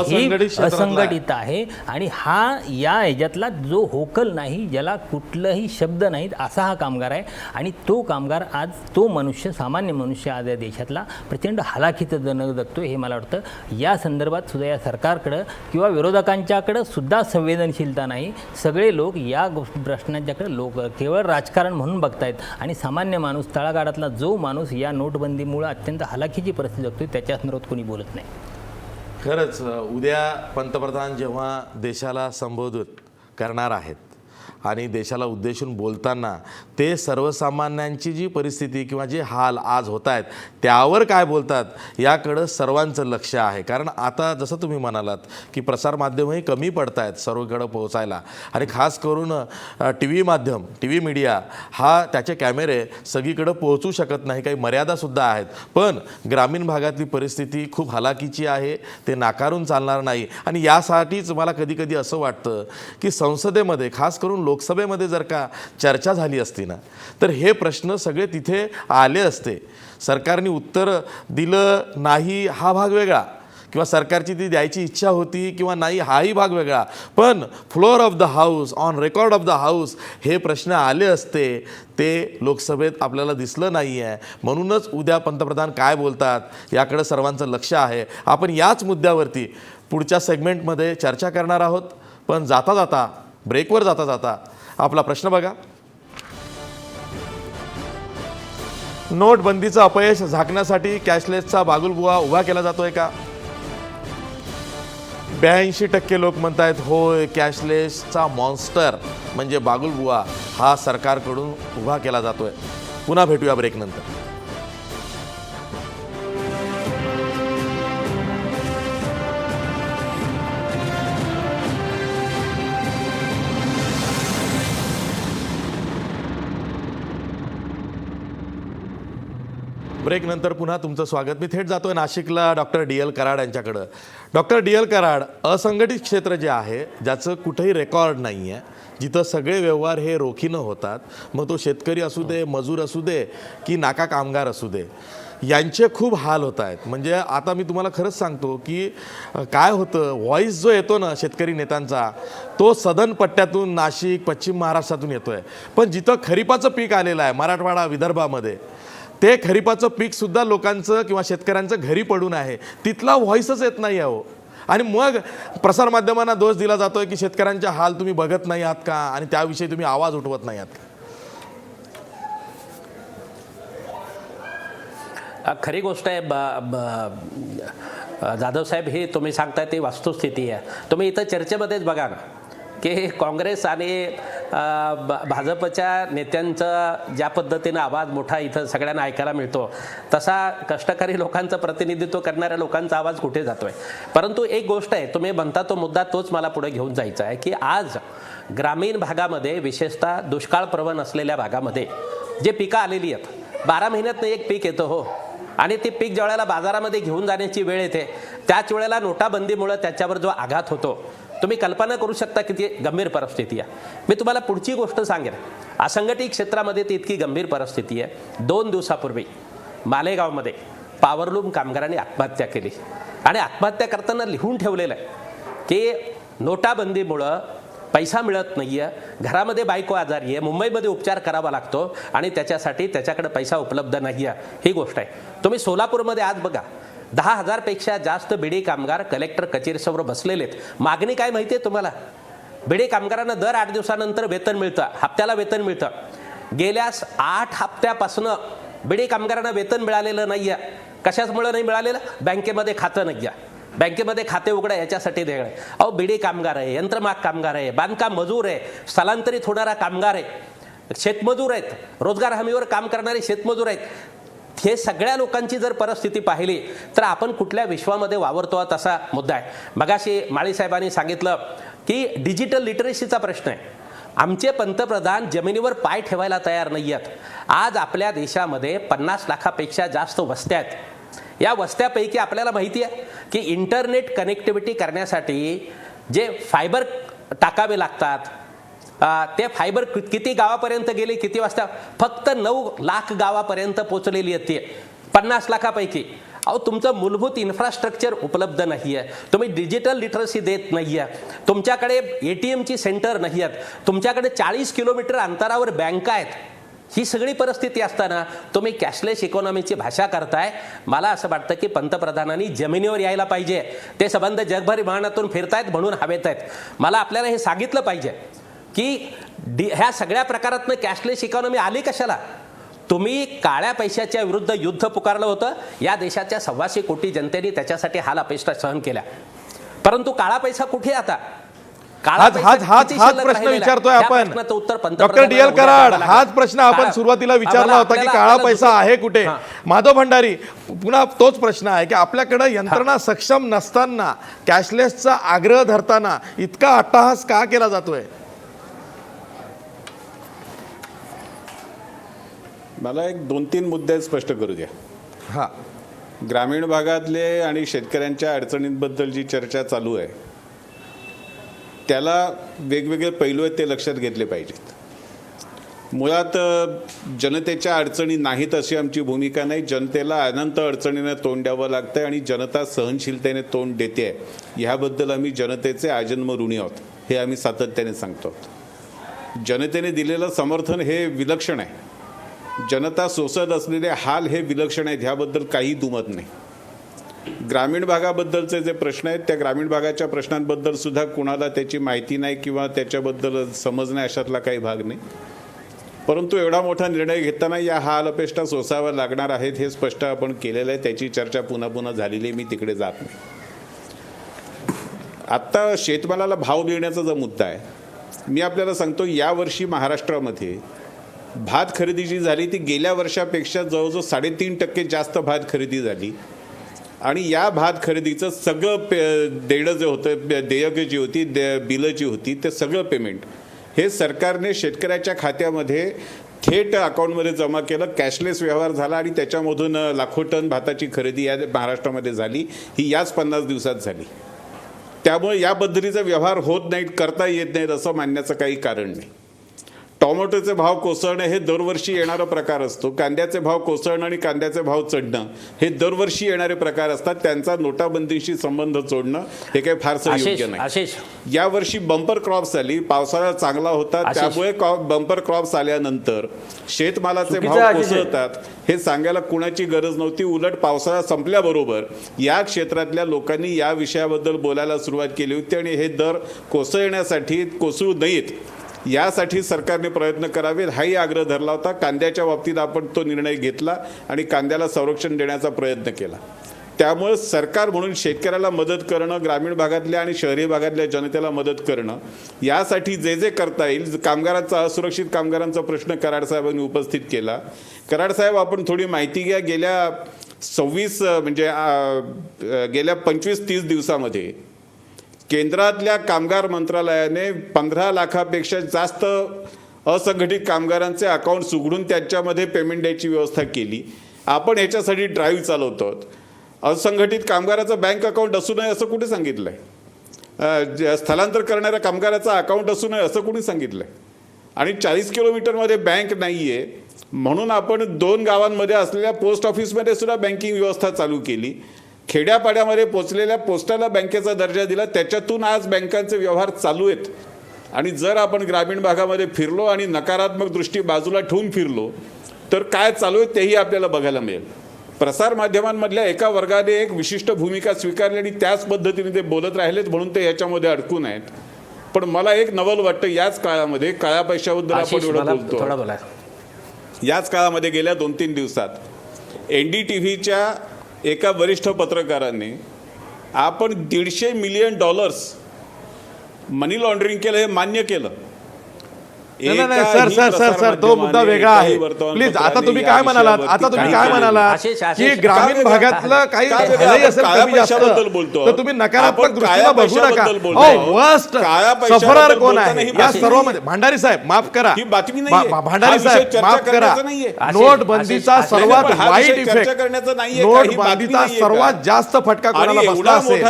ही असंघटित आहे. आणि हा या ह्याच्यातला जो होकल नाही, ज्याला कुठलंही शब्द नाहीत, असा हा कामगार आहे. आणि तो कामगार आज, तो मनुष्य, सामान्य मनुष्य आज या देशातला प्रचंड हलाखीचं जगतोय. हे मला वाटतं या संदर्भात सुद्धा या सरकारकडं किंवा विरोधकांच्याकडं सुद्धा संवेदनशीलता नाही. सगळे लोक या प्रश्नांच्याकडे केवळ राजकारण म्हणून बघतायत. आणि सामान्य माणूस, तळागाळातला जो माणूस या नोटबंदीमुळे अत्यंत हलाखीची परिस्थिती जगतोय, त्याच्या संदर्भात कोणी बोलत नाही. खरंच उद्या पंतप्रधान जेव्हा देशाला संबोधित करणार आहेत आणि देशाला उद्देशून बोलताना ते सर्वसामान्यांची जी परिस्थिती किंवा जे हाल आज होत आहेत त्यावर काय बोलतात याकडं सर्वांचं लक्ष आहे. कारण आता जसं तुम्ही म्हणालात की प्रसारमाध्यमही कमी पडत आहेत सर्वकडं पोहोचायला, आणि खास करून टी व्ही मीडिया हा त्याचे कॅमेरे सगळीकडं पोहोचू शकत नाही, काही मर्यादासुद्धा आहेत. पण ग्रामीण भागातली परिस्थिती खूप हलाखीची आहे, ते नाकारून चालणार नाही. आणि यासाठीच मला कधी असं वाटतं की संसदेमध्ये खास करून लोकसभेमध्ये जर का चर्चा झाली असती ना तर हे प्रश्न सगळे तिथे आले असते. सरकारने उत्तर दिलं नाही हा भाग वेगळा, किंवा सरकारची ती द्यायची इच्छा होती किंवा नाही हाही भाग वेगळा, पण floor of the house, on record of the house हे प्रश्न आले असते. ते लोकसभेत आपल्याला दिसलं नाही आहे. म्हणूनच उद्या पंतप्रधान काय बोलतात याकडे सर्वांचं लक्ष आहे. आपण याच मुद्द्यावरती पुढच्या सेगमेंटमध्ये चर्चा करणार आहोत. पण ब्रेकवर जाता आपला प्रश्न बघा. नोटबंदीचं अपयश झाकण्यासाठी कॅशलेसचा बागुलबुवा उभा केला जातोय का? 82% लोक म्हणतायत होय, कॅशलेसचा मॉन्स्टर म्हणजे बागुलबुवा हा सरकारकडून उभा केला जातोय. पुन्हा भेटूया ब्रेकनंतर. ब्रेकनंतर पुन्हा तुमचं स्वागत. मी थेट जातोय नाशिकला डॉक्टर DL कराड यांच्याकडं. डॉक्टर DL कराड, असंघटित क्षेत्र जे आहे ज्याचं कुठेही रेकॉर्ड नाही आहे, जिथं सगळे व्यवहार हे रोखीनं होतात, मग तो शेतकरी असू दे, मजूर असू दे की नाका कामगार असू दे, यांचे खूप हाल होत आहेत. म्हणजे आता मी तुम्हाला खरंच सांगतो की काय होतं, व्हॉईस जो येतो ना शेतकरी नेत्यांचा तो सदन पट्ट्यातून, नाशिक, पश्चिम महाराष्ट्रातून येतो आहे. पण जिथं खरीपाचं पीक आलेलं आहे मराठवाडा विदर्भामध्ये, ते खरीपाचं पीकसुद्धा लोकांचं किंवा शेतकऱ्यांचं घरी पडून आहे, तिथला व्हॉईसच येत नाही आहे हो. आणि मग प्रसारमाध्यमांना दोष दिला जातोय की शेतकऱ्यांच्या हाल तुम्ही बघत नाही आहात का, आणि त्याविषयी तुम्ही आवाज उठवत नाही आहात का? खरी गोष्ट आहे जाधव साहेब, हे तुम्ही सांगताय ते वस्तुस्थिती आहे. तुम्ही इथं चर्चेमध्येच बघा ना की काँग्रेस आणि भाजपच्या नेत्यांचा ज्या पद्धतीनं आवाज मोठा इथं सगळ्यांना ऐकायला मिळतो, तसा कष्टकरी लोकांचं प्रतिनिधित्व करणाऱ्या लोकांचा आवाज कुठे जातोय. परंतु एक गोष्ट आहे, तुम्ही म्हणता तो मुद्दा तोच मला पुढे घेऊन जायचा आहे की आज ग्रामीण भागामध्ये, विशेषतः दुष्काळ प्रवण असलेल्या भागामध्ये जे पिकं आलेली आहेत, 12 महिन्यातनं एक पीक येतं हो, आणि ते पीक ज्यावेळेला बाजारामध्ये घेऊन जाण्याची वेळ येते त्याच वेळेला नोटाबंदीमुळे त्याच्यावर जो आघात होतो, तुम्ही कल्पना करू शकता किती गंभीर परिस्थिती आहे. मी तुम्हाला पुढची गोष्ट सांगेन. असंघटित क्षेत्रामध्ये ती इतकी गंभीर परिस्थिती आहे. 2 दिवसापूर्वी मालेगावमध्ये पॉवरलूम कामगारांनी आत्महत्या केली, आणि आत्महत्या करताना लिहून ठेवलेलं आहे की नोटाबंदीमुळं पैसा मिळत नाही आहे, घरामध्ये बायको आजारी आहे, मुंबईमध्ये उपचार करावा लागतो आणि त्याच्यासाठी त्याच्याकडे पैसा उपलब्ध नाही आहे. ही गोष्ट आहे. तुम्ही सोलापूरमध्ये आज बघा, 10,000 पेक्षा जास्त बिडी कामगार कलेक्टर कचेरीसमोर बसलेले आहेत. मागणी काय माहिती आहे तुम्हाला? बिडी कामगारांना दर 8 दिवसानंतर वेतन मिळतं, हप्त्याला वेतन मिळतं. गेल्या 8 हप्त्यापासून बिडी कामगारांना वेतन मिळालेलं नाही आहे. कशामुळे नाही मिळालेलं? बँकेमध्ये खातं नाही आहे. बँकेमध्ये खाते उघडा याच्यासाठी देणं. अहो, बिडी कामगार आहे, यंत्रमाग कामगार आहे, बांधकाम मजूर आहे, स्थलांतरित होणारा कामगार आहे, शेतमजूर आहेत, रोजगार हमीवर काम करणारे शेतमजूर आहेत. हे सगळ्या लोकांची जर परिस्थिती पाहिली तर आपण कुठल्या विश्वामध्ये वावरतो असा मुद्दा आहे. मगाशी माळी साहेबांनी सांगितलं की डिजिटल लिटरसीचा प्रश्न आहे. आमचे पंतप्रधान जमिनीवर पाय ठेवायला तयार नाही आहेत. आज आपल्या देशामध्ये 50 लाखापेक्षा जास्त वस्त्या आहेत. या वस्त्यापैकी आपल्याला माहिती आहे की इंटरनेट कनेक्टिव्हिटी करण्यासाठी जे फायबर टाकावे लागतात, ते फायबर किती गावापर्यंत गेले, किती वाजता? फक्त 9 लाख गावापर्यंत पोहोचलेली आहे 50 लाखापैकी. अहो, तुमचं मूलभूत इन्फ्रास्ट्रक्चर उपलब्ध नाही आहे, तुम्ही डिजिटल लिटरसी देत नाही आहे, तुमच्याकडे ATMची सेंटर नाही आहेत, तुमच्याकडे 40 किलोमीटर अंतरावर बँका आहेत. ही सगळी परिस्थिती असताना तुम्ही कॅशलेस इकॉनॉमीची भाषा करताय. मला असं वाटतं की पंतप्रधानांनी जमिनीवर यायला पाहिजे. ते संबंध जगभर विमानातून फिरतायत म्हणून हवेत आहेत. मला आपल्याला हे सांगितलं पाहिजे की ह्या सगळ्या प्रकारातनं कॅशलेस इकॉनॉमी आली कशाला? तुम्ही काळ्या पैशाच्या विरुद्ध युद्ध पुकारलं होतं. या देशाच्या 125 कोटी जनतेने त्याच्यासाठी हाल अपेष्टा सहन केल्या. परंतु काळा पैसा कुठे आता? काळा हाच पैसा हाच हाच किती हाच शिल्लक प्रश्न राहिलेला आहे? विचारतोय त्या आपण. प्रश्नाचं उत्तर डॉक्टर पंतप्रधानांना डी.एल. उद्या कराड, द्यावं हाच लागेल. प्रश्न आपण काळा- सुरुवातीला विचारला आम्हाला- होता की आपल्याला- काळा आपल्याला पैसा आहे कुठे. हां. माधव भंडारी, पुन्हा तोच प्रश्न आहे की आपल्याकडे यंत्रणा सक्षम नसताना कॅशलेसचा आग्रह धरताना इतका अट्टहास का केला जातोय? मला एक 2-3 मुद्दे स्पष्ट करू द्या. हा, ग्रामीण भागातले आणि शेतकऱ्यांच्या अडचणींबद्दल जी चर्चा चालू आहे त्याला वेगवेगळे पैलू आहेत ते लक्षात घेतले पाहिजेत. मुळात जनतेच्या अडचणी नाहीत अशी आमची भूमिका नाही. जनतेला अनंत अडचणींना तोंड द्यावं लागतं आणि जनता सहनशीलतेने तोंड देते आहे, ह्याबद्दल आम्ही जनतेचे आजन्म ऋणी आहोत, हे आम्ही सातत्याने सांगतो. जनतेने दिलेलं समर्थन हे विलक्षण आहे. जनता सोसत असलेले हाल हे विलक्षण आहेत, ह्याबद्दल काही दुमत नाही. ग्रामीण भागाबद्दलचे जे प्रश्न आहेत त्या ग्रामीण भागाच्या प्रश्नांबद्दल सुद्धा कुणाला त्याची माहिती नाही किंवा त्याच्याबद्दल समजणे अशातला काही भाग नाही. परंतु एवढा मोठा निर्णय घेताना या हाल अपेष्टा सोसाव्या लागणार आहेत हे स्पष्ट आपण केलेलं आहे. त्याची चर्चा पुन्हा पुन्हा झालेली, मी तिकडे जात नाही. आत्ता शेतमालाला भाव देण्याचा जो मुद्दा आहे, मी आपल्याला सांगतो, यावर्षी महाराष्ट्रामध्ये भात खरेदी जी झाली ती गेल्या वर्षापेक्षा जवळजवळ 3.5% जास्त भात खरेदी झाली. आणि या भात खरेदीचं सगळं देणं जे होतं, देयकं जी होती, बिलं जी होती, ते सगळं पेमेंट हे सरकारने शेतकऱ्याच्या खात्यामध्ये थेट अकाउंटमध्ये जमा केलं. कॅशलेस व्यवहार झाला आणि त्याच्यामधून लाखो टन भाताची खरेदी या महाराष्ट्रामध्ये झाली. ही याच 50 दिवसात झाली. त्यामुळे या पद्धतीचे व्यवहार होत नाहीत, करता येत नाहीत असं मानण्याचं काही कारण नाही. टोमॅटोचे भाव कोसळणे हे दरवर्षी येणारा प्रकार असतो. कांद्याचे भाव कोसळणं आणि कांद्याचे भाव चढणं हे दरवर्षी येणारे प्रकार असतात. त्यांचा नोटाबंदीशी संबंध जोडणं हे काही फारसं योग्य नाही. आशिष, यावर्षी बंपर क्रॉप्स आली, पावसाळा चांगला होता, त्यामुळे बंपर क्रॉप्स आल्यानंतर शेतमालाचे भाव कोसळतात हे सांगायला कुणाची गरज नव्हती. उलट पावसाळा संपल्याबरोबर या क्षेत्रातल्या लोकांनी या विषयाबद्दल बोलायला सुरुवात केली होती आणि हे दर कोसळण्यासाठी, कोसळू नयेत यासाठी सरकारने प्रयत्न करावेत हाही आग्रह धरला होता. कांद्याच्या बाबतीत आपण तो निर्णय घेतला आणि कांद्याला संरक्षण देण्याचा प्रयत्न केला. त्यामुळे सरकार म्हणून शेतकऱ्याला मदत करणं, ग्रामीण भागातल्या आणि शहरी भागातल्या जनतेला मदत करणं, यासाठी जे जे करता येईल. कामगारांचा, असुरक्षित कामगारांचा प्रश्न कराड साहेबांनी उपस्थित केला. कराड साहेब, आपण थोडी माहिती घ्या. गेल्या 25-30 दिवसामध्ये केंद्रातल्या कामगार मंत्रालयाने 15 लाखापेक्षा जास्त असंघटित कामगारांचे अकाउंट्स उघडून त्यांच्यामध्ये पेमेंट द्यायची व्यवस्था केली. आपण ह्याच्यासाठी ड्राईव्ह चालवतो. असंघटित कामगाराचं बँक अकाउंट असू नये असं कुठे सांगितलं आहे? स्थलांतर करणाऱ्या कामगाराचं अकाउंट असू नये असं कुणी सांगितलं आहे? आणि 40 किलोमीटरमध्ये बँक नाही आहे म्हणून आपण 2 गावांमध्ये असलेल्या पोस्ट ऑफिसमध्ये सुद्धा बँकिंग व्यवस्था चालू केली. खेड्यापाड्यामध्ये पोचलेल्या पोस्टाला बँकेचा दर्जा दिला. त्याच्यातून आज बँकांचे व्यवहार चालू आहेत. आणि जर आपण ग्रामीण भागामध्ये फिरलो आणि नकारात्मक दृष्टी बाजूला ठेवून फिरलो तर काय चालू आहे तेही आपल्याला बघायला मिळेल. प्रसारमाध्यमांमधल्या एका वर्गाने एक विशिष्ट भूमिका स्वीकारली आणि त्याच पद्धतीने ते बोलत राहिलेत म्हणून ते याच्यामध्ये अडकून आहेत. पण मला एक नवल वाटतं, याच काळामध्ये काळ्या पैशाबद्दल आपण एवढं बोलतो, याच काळामध्ये गेल्या 2-3 दिवसात NDTVच्या एका वरिष्ठ पत्रकाराने आपण $150 मिलियन मनी लॉन्ड्रिंग केलं हे मान्य केलं. सर तो मुद्दा वेगळा आहे. प्लीज, आता तुम्ही काय म्हणालात की ग्रामीण भागातलं काही झालंही असेल कमी जास्त तर तुम्ही नकारात्मक दृष्टीने बघू नका. वर्स्ट सफरर कोण आहे या सर्वांमध्ये? भंडारी साहेब माफ करा, भंडारी साहेब माफ करा. नोटबंदीचा सर्वात वाईट इफेक्ट, नोटबंदीचा सर्वात जास्त फटका कोणाला बसला असेल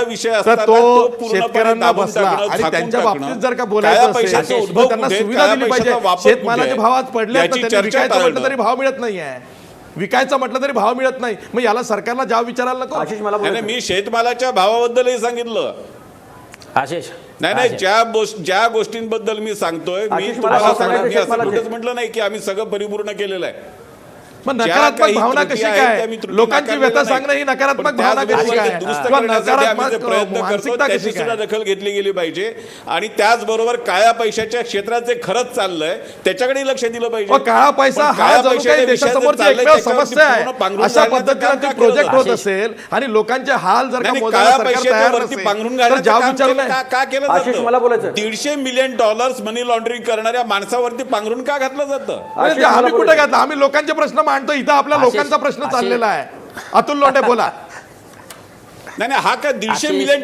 तर तो शेतकऱ्यांना बसला. आणि त्यांच्या बाबतीत जर का बोलायचं असेल तर त्यांना सुविधा दिली पाहिजे. शेतमालाचे भाव आज पडले, विकायचं म्हटलं तरी भाव मिळत नाहीये, विकायचं म्हटलं तरी भाव मिळत नाही. मग याला सरकारला जाब विचारायला नको? आशिष, मला मी शेतमालाच्या भावाबद्दलही सांगितलं. आशिष, नाही, ज्या गोष्टींबद्दल मी सांगतोय, मी तुम्हाला सांगत, मी असं कुठेच म्हटलं नाही की आम्ही सगळं परिपूर्ण केलेलं आहे. मग ज्या नकारात्मक काही भावना त्रुटी कशी आहेत, काय? त्या मी त्रुटी लोकांची नाकारलेल्या व्यथा नाहीत. सांगणं ही नकारात्मक पण भावना कशी त्याचबरोबर काय? ते दुरुस्त किंवा करण्यासाठी आम्ही जे नकारात्मक प्रयत्न करतो मानसिकता कशी त्याची सुद्धा काय? दखल घेतली गेली पाहिजे आणि त्याचबरोबर काळ्या पैशाच्या क्षेत्रात जे खरंच चाललंय त्याच्याकडे लक्ष दिलं पाहिजे. मग काळा पैसा पण हा काळ्या जणू पैशाच्या काही विषयात देशासमोरची चाललंय एकमेव त्याच्यावरती समस्या पूर्ण पांघरून आहे. अशा घालण्याचं पद्धतीने काम ते का प्रोजेक्ट केलं होत जातं? असेल आणि लोकांचे हाल जर का नाही, मोजायला काळ्या सरकार पैशाच्या तयार वरती नसेल पांघरून तर घालण्याचं जाब काम विचारू केलं नये. का केलं आशिष, जातं? मला बोलायचं. $150 मिलियन मनी लॉन्ड्रिंग करणाऱ्या माणसावरती पांघरून का घातलं जातं? म्हणजे आम्ही कुठे घातलं? आम्ही लोकांचे प्रश्न मांडतो, इथं आपल्या लोकांचा प्रश्न चाललेला आहे. अतुल लोंढे बोला. नाही नाही, हा का $150 आशिष. मिलियन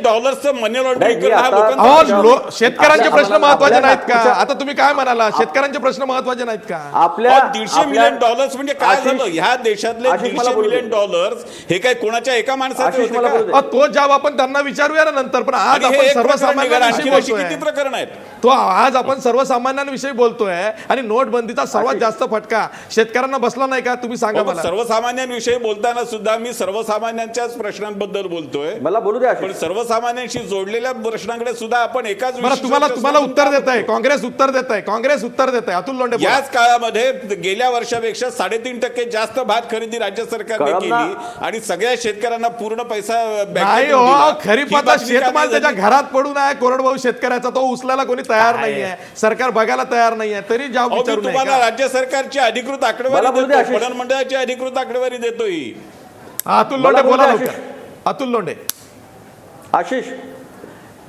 मनी लॉन्ड्रिंग नाही, मी करणं हा आता- लोकांचा अहो, शेतकऱ्यांचे प्रश्न महत्वाचे नाहीत का? आपल्या- आता तुम्ही काय म्हणाला, शेतकऱ्यांचे प्रश्न महत्वाचे नाहीत का? आपल्या $150 मिलियन म्हणजे काय आशिष- झालं? ह्या देशातले आशिष, मला $150 बोलू दे. मिलियन हे काय कोणाच्या एका माणसाचे आशिष, होते मला का? बोलू दे. तो जॉब आपण त्यांना विचारूया ना नंतर, पण आज आणि हे आपण एक प्रकरण निघालं, सर्वसामान्यांविषयी आणखी अशी बोलतोय. किती प्रकरण आहेत? तो आज आपण सर्वसामान्यांविषयी बोलतोय आणि नोटबंदीचा सर्वात जास्त फटका शेतकऱ्यांना बसला नाही का? तुम्ही सांगा हो, पण मला. सर्वसामान्यांविषयी बोलताना सुद्धा मी सर्वसामान्यांच्याच प्रश्नांबद्दल बोलतोय. मला बोलू द्या पण आशिष. सर्वसामान्यांशी जोडलेल्या प्रश्नांकडे सुद्धा आपण एकाच बरं, विशिष्ट तुम्हाला प्रश्नाबद्दल उत्तर देत आहे बोलतो. काँग्रेस, उत्तर देत आहे काँग्रेस, उत्तर देत आहे. अतुल लोंढे बोला. याच काळामध्ये गेल्या वर्षापेक्षा 3.5% जास्त भात खरेदी राज्य सरकारने कळमना- केली आणि सगळ्या शेतकऱ्यांना पूर्ण पैसा बँकेतून नाही दिला. हो, ही खरीपाचा बातमी का शेतमाल नाही त्याच्या झाली? घरात पडून आहे, कोरडभाऊ शेतकऱ्याचा, तो उचलायला कोणी तयार नाहीये, सरकार बघायला तयार नाहीये, तरी जाब अहो, मी विचारू नये तुम्हाला का? राज्य सरकारची अधिकृत आकडेवारी मला बोलू दे, देतो, आशिष. पणन मंडळाची अधिकृत आकडेवारी देतोय. अतुल मला लोंढे बोलू बोला दे, लवकर. अतुल लोंढे. आशिष,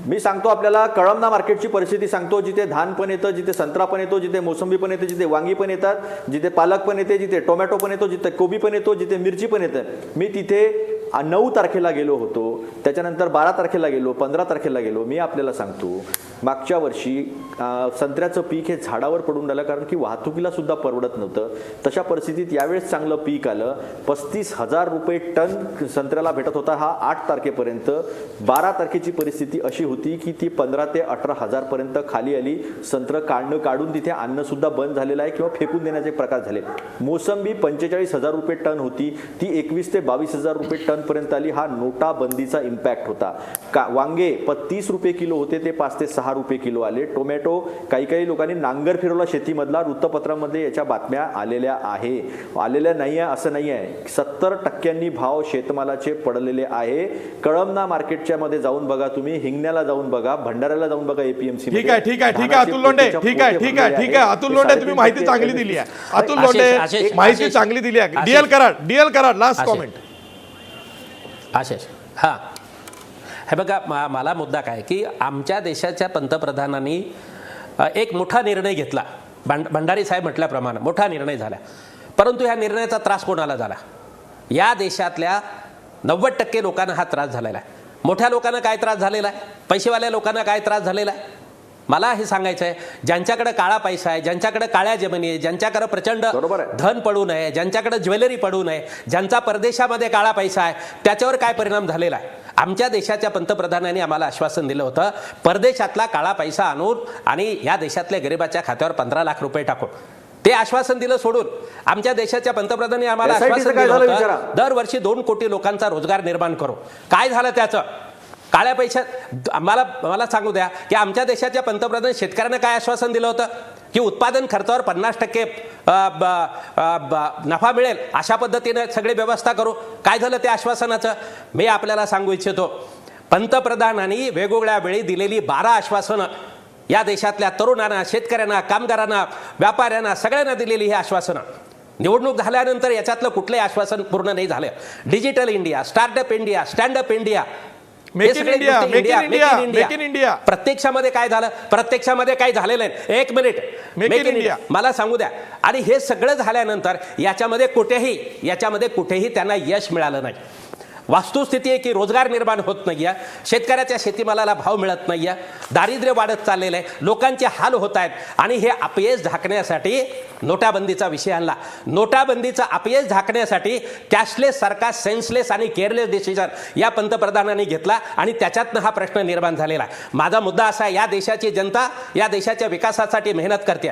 मी सांगतो आपल्याला कळमना मार्केटची परिस्थिती सांगतो, जिथे धान पण येतं, जिथे संत्रा पण येतो, जिथे मोसंबी पण येते, जिथे वांगी पण येतात, जिथे पालक पण येते, जिथे टोमॅटो पण येतो, जिथे कोबी पण येतो, जिथे मिरची पण येते. मी तिथे 9 तारखेला गेलो होतो, त्याच्यानंतर 12 तारखेला गेलो, 15 तारखेला गेलो. मी आपल्याला सांगतो, मागच्या वर्षी संत्र्याचं पीक हे झाडावर पडून राहिलं, कारण की वाहतुकीला सुद्धा परवडत नव्हतं. तशा परिस्थितीत यावेळेस चांगलं पीक आलं. 35,000 रुपये टन संत्र्याला भेटत होता हा 8 तारखेपर्यंत. 12 तारखेची परिस्थिती अशी होती की ती 15,000 ते 18,000 पर्यंत खाली आली. संत्र काढून तिथे आणणं सुद्धा बंद झालेलं आहे किंवा फेकून देण्याचे प्रकार झाले. मोसंबी 45,000 रुपये टन होती, ती 21,000 ते 22,000 रुपये टन पर्यंत आली. हा नोटाबंदीचा इम्पॅक्ट होता. वांगे 30 रुपये किलो होते, ते 5 ते 6 रुपये किलो आले. टोमॅटो काही लोकांनी नांगर फिरवला शेतीमधला, वृत्तपत्रामध्ये याच्या बातम्या आलेल्या नाही आहे असं नाही आहे. 70% भाव शेतमालाचे पडलेले आहे. कळमना मार्केटच्या मध्ये जाऊन बघा, तुम्ही हिंगण्याला जाऊन बघा, भंडाऱ्याला जाऊन बघा, एपीएमसी. ठीक आहे अतुल लोंढे, ठीक आहे अतुल लोंढे, तुम्ही माहिती चांगली दिली आहे. अतुल लोंढे माहिती चांगली दिली आहे. Diehl Karad last comment. Ashish, हां, हे बघा, मला मुद्दा काय की आमच्या देशाच्या पंतप्रधानांनी एक मोठा निर्णय घेतला. भंडारी साहेब म्हटल्याप्रमाणे मोठा निर्णय झाला, परंतु ह्या निर्णयाचा त्रास कोणाला झाला? या देशातल्या 90% लोकांना हा त्रास झालेला आहे. मोठ्या लोकांना काय त्रास झालेला आहे? पैसेवाल्या लोकांना काय त्रास झालेला आहे? मला हे सांगायचं आहे, ज्यांच्याकडे काळा पैसा आहे, ज्यांच्याकडे काळ्या जमिनी आहे, ज्यांच्याकडे प्रचंड धन पडू नये, ज्यांच्याकडे ज्वेलरी पडू नये, ज्यांचा परदेशामध्ये काळा पैसा आहे, त्याच्यावर काय परिणाम झालेला आहे? आमच्या देशाच्या पंतप्रधानांनी आम्हाला आश्वासन दिलं होतं, परदेशातला काळा पैसा आणून आणि या देशातल्या गरिबाच्या खात्यावर 15 लाख रुपये टाकून. ते आश्वासन दिलं सोडून आमच्या देशाच्या पंतप्रधानांनी आम्हाला आश्वासन दिलं होतं, दरवर्षी 2 कोटी लोकांचा रोजगार निर्माण करू. काय झालं त्याचं? काळ्या पैशात मला सांगू द्या की आमच्या देशाच्या पंतप्रधान शेतकऱ्यांना काय आश्वासन दिलं होतं की उत्पादन खर्चावर 50% नफा मिळेल, अशा पद्धतीने सगळी व्यवस्था करू. काय झालं त्या आश्वासनाचं? मी आपल्याला सांगू इच्छितो, पंतप्रधानांनी वेगवेगळ्या वेळी दिलेली 12 आश्वासनं या देशातल्या तरुणांना, शेतकऱ्यांना, कामगारांना, व्यापाऱ्यांना सगळ्यांना दिलेली ही आश्वासनं निवडणूक झाल्यानंतर याच्यातलं कुठलंही आश्वासन पूर्ण नाही झालं. Digital India, startup India, standup India, make in India. प्रत्यक्षामध्ये काय झालं? प्रत्यक्षामध्ये काही झालेलं नाही. 1 मिनिट, मेक इन इंडिया मला सांगू द्या. आणि हे सगळं झाल्यानंतर याच्यामध्ये कुठेही त्यांना यश मिळालं नाही. वस्तुस्थिती आहे की रोजगार निर्माण होत नाहीये, शेतकऱ्याच्या शेतीमालाला भाव मिळत नाहीये, दारिद्र्य वाढत चाललेलं आहे, लोकांचे हाल होत आहेत. आणि हे अपयश झाकण्यासाठी नोटाबंदीचा विषय आणला. नोटाबंदीचा अपयश झाकण्यासाठी कॅशलेस सारखा सेन्सलेस आणि केअरलेस डिसिजन या पंतप्रधानांनी घेतला आणि त्याच्यातनं हा प्रश्न निर्माण झालेला आहे. माझा मुद्दा असा आहे, या देशाची जनता या देशाच्या विकासासाठी मेहनत करते,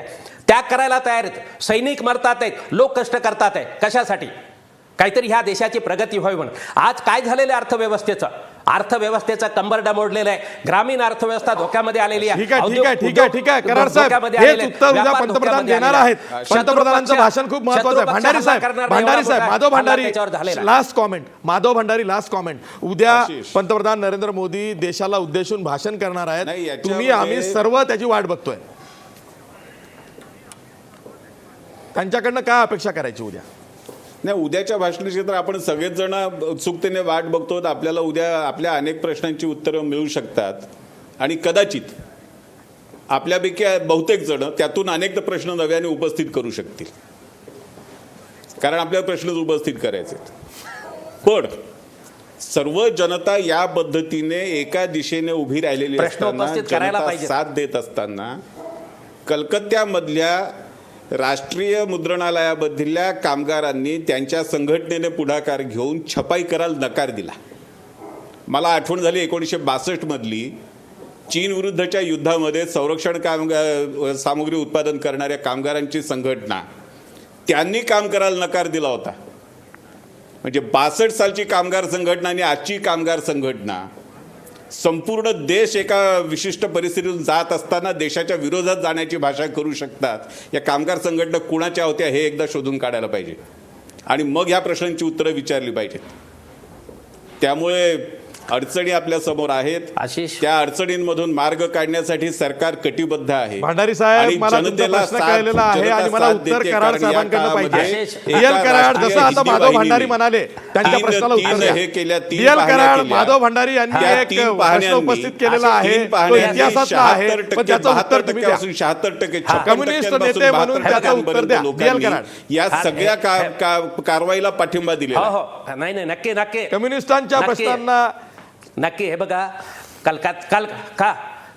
त्याग करायला तयार आहेत, सैनिक मरतात आहेत, लोक कष्ट करतात आहेत. कशासाठी? काहीतरी ह्या देशाची प्रगती व्हावी म्हणून. आज काय झालेलं अर्थव्यवस्थेचं? अर्थव्यवस्थेचा कंबरडा मोडलेला आहे, ग्रामीण अर्थव्यवस्था धोक्यामध्ये आलेली आहे. ठीक आहे उद्योग कराड साहेब, धोक्यामध्ये हेच आलेले आहेत, उत्तर उद्या व्यापार पंतप्रधान धोक्यामध्ये देणार आलेले आहेत. आहेत. पंतप्रधानांचं शत्रुपक्ष- भाषण खूप महत्वाचं आहे. शत्रुपक्ष भंडारी हल्ला साहेब, करणार भंडारी नाही, साहेब, एवढा माधव मोठा भंडारी, हल्ला त्याच्यावर झालेला आहे. Last comment, Madhav Bhandari, last comment. उद्या आशिष. पंतप्रधान नरेंद्र मोदी देशाला उद्देशून भाषण करणार नाही, आहेत. याच्यामध्ये- तुम्ही आम्ही सर्व त्याची वाट बघतोय. त्यांच्याकडनं काय अपेक्षा करायची उद्या? नाही, उद्याच्या भाषणाची तर आपण सगळेच जण उत्सुकतेने वाट बघतो. आपल्याला उद्या आपल्या अनेक प्रश्नांची उत्तरं मिळू शकतात आणि कदाचित आपल्यापैकी बहुतेक जण त्यातून अनेक प्रश्न नव्याने उपस्थित करू शकतील, कारण आपल्याला प्रश्नच उपस्थित करायचे. पण सर्व जनता या पद्धतीने एका दिशेने उभी राहिलेली प्रश्न असताना, उपस्थित करायला जनता पाहिजेत. साथ देत असताना कलकत्त्यामधल्या राष्ट्रीय मुद्रणालयामधल्या कामगारांनी त्यांच्या संघटनेने पुढाकार घेऊन छपाई करायला नकार दिला. मला आठवण झाली 1962 मधली चीन विरुद्धच्या युद्धामध्ये संरक्षण सामुग्री उत्पादन करणाऱ्या कामगारांची संघटना, त्यांनी काम करायला नकार दिला होता. म्हणजे 62 सालची कामगार संघटना आणि आजची कामगार संघटना, संपूर्ण देश एका विशिष्ट परिस्थितीतून जात असताना देशाच्या विरोधात जाण्याची भाषा करू शकतात. या कामगार संघटना कुणाच्या होत्या हे एकदा शोधून काढायला पाहिजे आणि मग ह्या प्रश्नांची उत्तरं विचारली पाहिजेत. त्यामुळे अडचणी आपल्या समोर आहेत. आशिष, त्या अडचणींमधून मार्ग काढण्यासाठी सरकार कटिबद्ध आहे. भंडारी साहेब, आणि मला तुमचा जनतेला प्रश्न साथ- कळलेला आहे जनता आणि मला साथ उत्तर देते, कराड कारण या साहेबांकडनं पाहिजे. काळामध्ये आशिष, डी एल कराड, जसं आता माधव भंडारी म्हणाले त्यांच्या तीन- प्रश्नाला उत्तर तीन द्या. हे केल्या, तीन डी एल पाहण्या कराड, केल्या. माधव भंडारी यांनी त्या एक तीन प्रश्न पाहण्यांनी- उपस्थित केलेला अशा आहे, तीन तो पाहण्यांनी इतिहासातला आहे, 76% पण त्याचं उत्तर तुम्ही द्या. 76% कम्युनिस्ट नेते म्हणून त्याचं उत्तर द्या. डी एल कराड, या सगळ्या कारवाईला पाठिंबा दिलेला हो आहे. हो, नाही नाही, नक्की नक्की कम्युनिस्टांच्या नक्की. प्रश्नांना नक्की. हे बघा,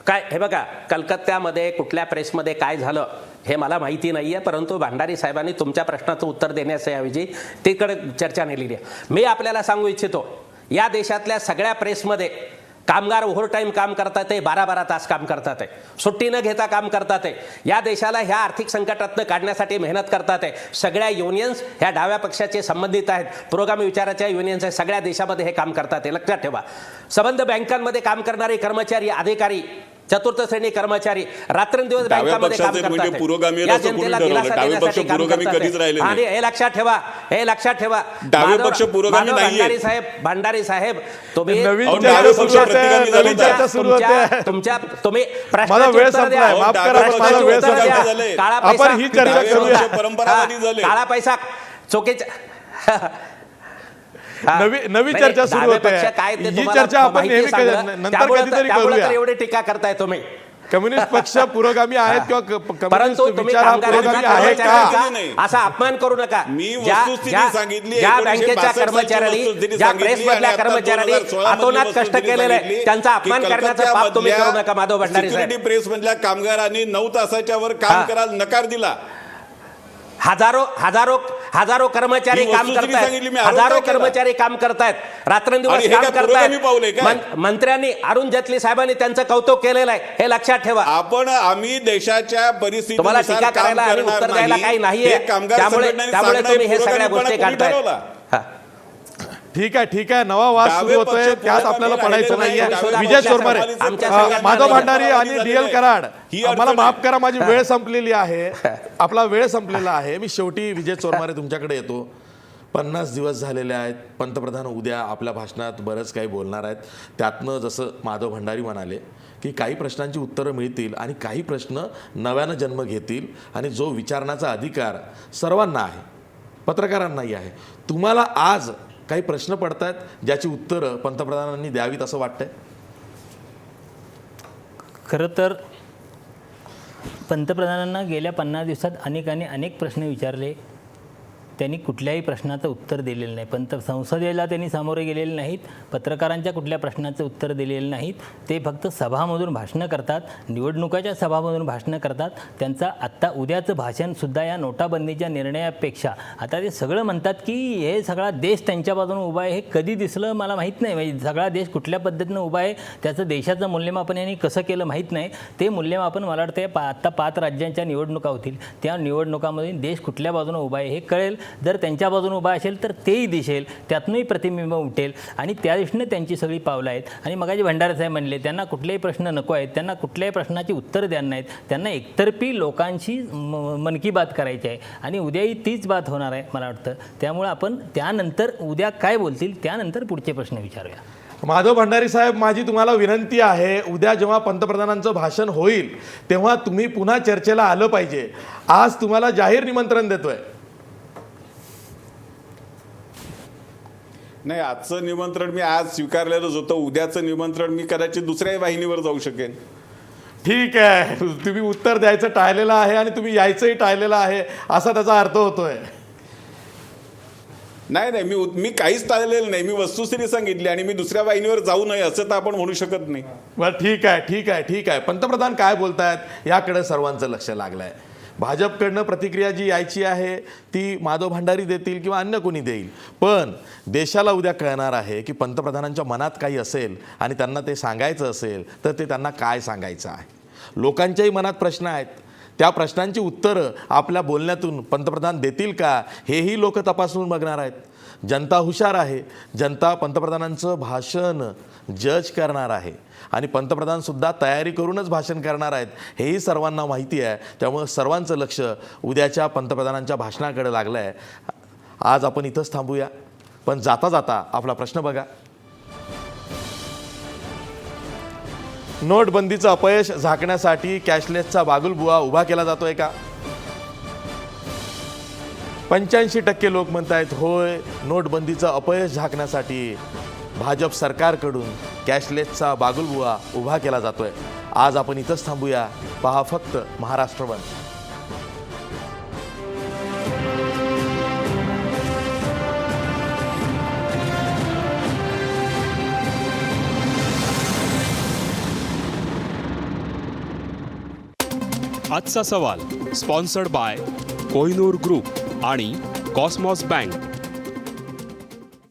काय हे बघा, कलकत्त्यामध्ये कुठल्या प्रेसमध्ये काय झालं हे मला माहिती नाही आहे, परंतु भंडारी साहेबांनी तुमच्या प्रश्नाचं उत्तर देण्याच्याऐवजी तिकडे चर्चा नेलेली आहे. मी आपल्याला सांगू इच्छितो, या देशातल्या सगळ्या प्रेसमध्ये कामगार ओव्हरटाईम काम करतात आहे, 12-12 तास काम करतात आहे, सुट्टी न घेता काम करतात आहे, या देशाला ह्या आर्थिक संकटातनं काढण्यासाठी मेहनत करतात आहे. सगळ्या युनियन्स ह्या डाव्या पक्षाचे संबंधित आहेत, पुरोगामी विचाराच्या युनियन्स आहेत, सगळ्या देशामध्ये हे काम करतात आहे. लक्षात ठेवा, संबंध बँकांमध्ये काम करणारे कर्मचारी, अधिकारी, चतुर्थ श्रेणी कर्मचारी रात्रंदिवस डाव्या बँकांमध्ये काम पक्षाचे म्हणजे करतात. पुरोगामी या असं कोणी जनतेला ठरवलं? दिलासा डावे देण्यासाठी पक्ष काम पुरोगामी करतात कधीच राहिले आहे. नाही. आणि हे लक्षात ठेवा डावे पक्ष पुरोगामी माधव नाहीये. भंडारी साहेब तुम्ही नवीन अहो, चर्चा डावे सुरू पक्ष होते, प्रतिगामी झाले नवीन होते. चर्चा सुरू होते. तुम्ही माझा प्रश्नाची वेळ उत्तरं द्या. संपलाय, माफ करा, डावे माझा वेळ पक्ष संपलाय. झाले. काळा आपण पैसा ही चर्चा डावे करूया. पक्ष परंपरावादी झाले. काळा पैसा चुकीचा नवी चर्चा सुरू होते. ही चर्चा आपण नेहमी नंतर कधीतरी करूया. एवढी टीका करताय तुम्ही. कम्युनिस्ट पक्ष पुरोगामी आहेत किंवा कम्युनिस्ट परंतु तुम्ही विचार हा पुरोगामी कामगारांचा आहे का? कर्मचाऱ्यांचा असा अपमान करू नका. मी ज्या- वस्तुस्थिती ज्या- सांगितली, ज्या 1962 बँकेच्या सालची कर्मचाऱ्यांनी, वस्तुस्थिती ज्या सांगितली प्रेसमधल्या आणि आता कर्मचाऱ्यांनी 2016 अतोनात मधली कष्ट वस्तुस्थिती केलेले आहे, सांगितली त्यांचा अपमान की करण्याचं पाप तुम्ही करू नका माधव भंडारी सिक्युरिटी साहेब. प्रेस मधल्या कामगारांनी 9 तासाच्या वर काम करायला नकार दिला. हजारो कर्मचारी ही काम वस्तुस्थिती सांगितली, मी करतायत. आरोप हजारो काय केला? कर्मचारी काम करतायत, रात्रंदिवस आणि हे काम काय पुरोगामी पाऊल आहे काय? करतायत. मंत्र्यांनी, अरुण जेटली साहेबांनी त्यांचं कौतुक केलेलं आहे, हे लक्षात ठेवा. आम्ही देशाच्या तुम्हाला परिस्थितीनुसार टीका काम करायला आणि करणार उत्तर द्यायला काही नाही. हे नाहीये. कामगार त्यामुळे संघटनांनी त्यामुळे सांगणं तुम्ही हे पुरोगामीपणा सगळ्या गोष्टी कोणी काढताय. ठरवला? हा. ठीक आहे, नवा वाद डावे सुरू होतोय, पक्ष त्यात पुरोगामी आपल्याला पडायचं राहिलेले नाहीये. नाही. विजय चोरमारे, आमच्या माधव भंडारी आणि झालेलं डी एल आहे. कराड, ही अडचण मला आहे. माफ करा, माझी वेळ संपलेली आहे. आपला वेळ संपलेला आहे. मी शेवटी विजय चोरमारे तुमच्याकडे येतो. 50 दिवस झालेले आहेत. पंतप्रधान उद्या आपल्या भाषणात बरंच काही बोलणार आहेत. त्यातनं जसं माधव भंडारी म्हणाले की काही प्रश्नांची उत्तरं मिळतील आणि काही प्रश्न नव्यानं जन्म घेतील आणि जो विचारण्याचा अधिकार सर्वांना आहे, पत्रकारांनाही आहे. तुम्हाला आज काही प्रश्न पडतायत ज्याची उत्तरं पंतप्रधानांनी द्यावीत असं वाटतंय? खरं तर पंतप्रधानांना गेल्या 50 दिवसात अनेक प्रश्न विचारले, त्यांनी कुठल्याही प्रश्नाचं उत्तर दिलेलं नाही. संसदेला त्यांनी सामोरे गेलेले नाहीत, पत्रकारांच्या कुठल्या प्रश्नाचं उत्तर दिलेलं नाहीत. ते फक्त सभामधून भाषणं करतात, निवडणुकाच्या सभामधून भाषणं करतात. त्यांचा आत्ता उद्याचं भाषणसुद्धा या नोटाबंदीच्या निर्णयापेक्षा, आता ते सगळं म्हणतात की हे सगळा देश त्यांच्या बाजूने उभा आहे. हे कधी दिसलं मला माहीत नाही. म्हणजे सगळा देश कुठल्या पद्धतीनं उभा आहे, त्याचं देशाचं मूल्यमापन यांनी कसं केलं माहीत नाही. ते मूल्यमापन मला वाटतं आत्ता 5 राज्यांच्या निवडणुका होतील, त्या निवडणुकामध्ये देश कुठल्या बाजूने उभा आहे हे कळेल. जर त्यांच्या बाजूने उभा असेल तर तेही दिसेल, त्यातूनही प्रतिबिंब उठेल आणि त्या दृष्टीने त्यांची सगळी पावलं आहेत. आणि मगाशी भंडारे साहेब म्हणले त्यांना कुठलेही प्रश्न नको आहेत, त्यांना कुठल्याही प्रश्नाची उत्तरं द्यायला नाहीत, त्यांना एकतर्फी लोकांशी मन की बात करायची आहे आणि उद्याही तीच बात होणार आहे मला वाटतं. त्यामुळे आपण त्यानंतर उद्या काय बोलतील त्यानंतर पुढचे प्रश्न विचारूया. माधव भंडारी साहेब, माझी तुम्हाला विनंती आहे, उद्या जेव्हा पंतप्रधानांचं भाषण होईल तेव्हा तुम्ही पुन्हा चर्चेला आलं पाहिजे. आज तुम्हाला जाहीर निमंत्रण देतोय. नाही, आजचं निमंत्रण मी आज स्वीकारलेलंच होतं. उद्याचं निमंत्रण मी कदाचित दुसऱ्याही वाहिनीवर जाऊ शकेन. ठीक आहे, तुम्ही उत्तर द्यायचं टाळलेलं आहे आणि तुम्ही यायचंही टाळलेलं आहे असा त्याचा अर्थ होतोय. नाही, मी काहीच टाळलेलं नाही. मी वस्तुस्थिती सांगितली आणि मी दुसऱ्या वाहिनीवर जाऊ नये असं तर आपण म्हणू शकत नाही. बरं, ठीक आहे. पंतप्रधान काय बोलतायत याकडे सर्वांचं लक्ष लागलं आहे. भाजपकडनं प्रतिक्रिया जी यायची आहे ती माधव भंडारी देतील किंवा अन्य कोणी देईल, पण देशाला उद्या कळणार आहे की पंतप्रधानांच्या मनात काही असेल आणि त्यांना ते सांगायचं असेल तर ते त्यांना काय सांगायचं आहे. लोकांच्याही मनात प्रश्न आहेत, त्या प्रश्नांची उत्तरं आपल्या बोलण्यातून पंतप्रधान देतील का हेही लोक तपासून बघणार आहेत. जनता हुशार आहे, जनता पंतप्रधानांचं भाषण जज करणार आहे आणि पंतप्रधानसुद्धा तयारी करूनच भाषण करणार आहेत हेही सर्वांना माहिती आहे. त्यामुळे सर्वांचं लक्ष उद्याच्या पंतप्रधानांच्या भाषणाकडे लागलं आहे. आज आपण इथंच थांबूया, पण जाता जाता आपला प्रश्न बघा. नोटबंदीचं अपयश झाकण्यासाठी कॅशलेसचा बागुलबुवा उभा केला जातोय का? 85% लोक म्हणतायत होय, नोटबंदीचं अपयश झाकण्यासाठी भाजप सरकारकडून कॅशलेसचा बागुलबुवा उभा केला जातोय. आज आपण इथंच थांबूया. पहा फक्त महाराष्ट्र वन. आजचा सवाल स्पॉन्सर्ड बाय कोहिनूर ग्रुप आणि कॉस्मॉस बँक.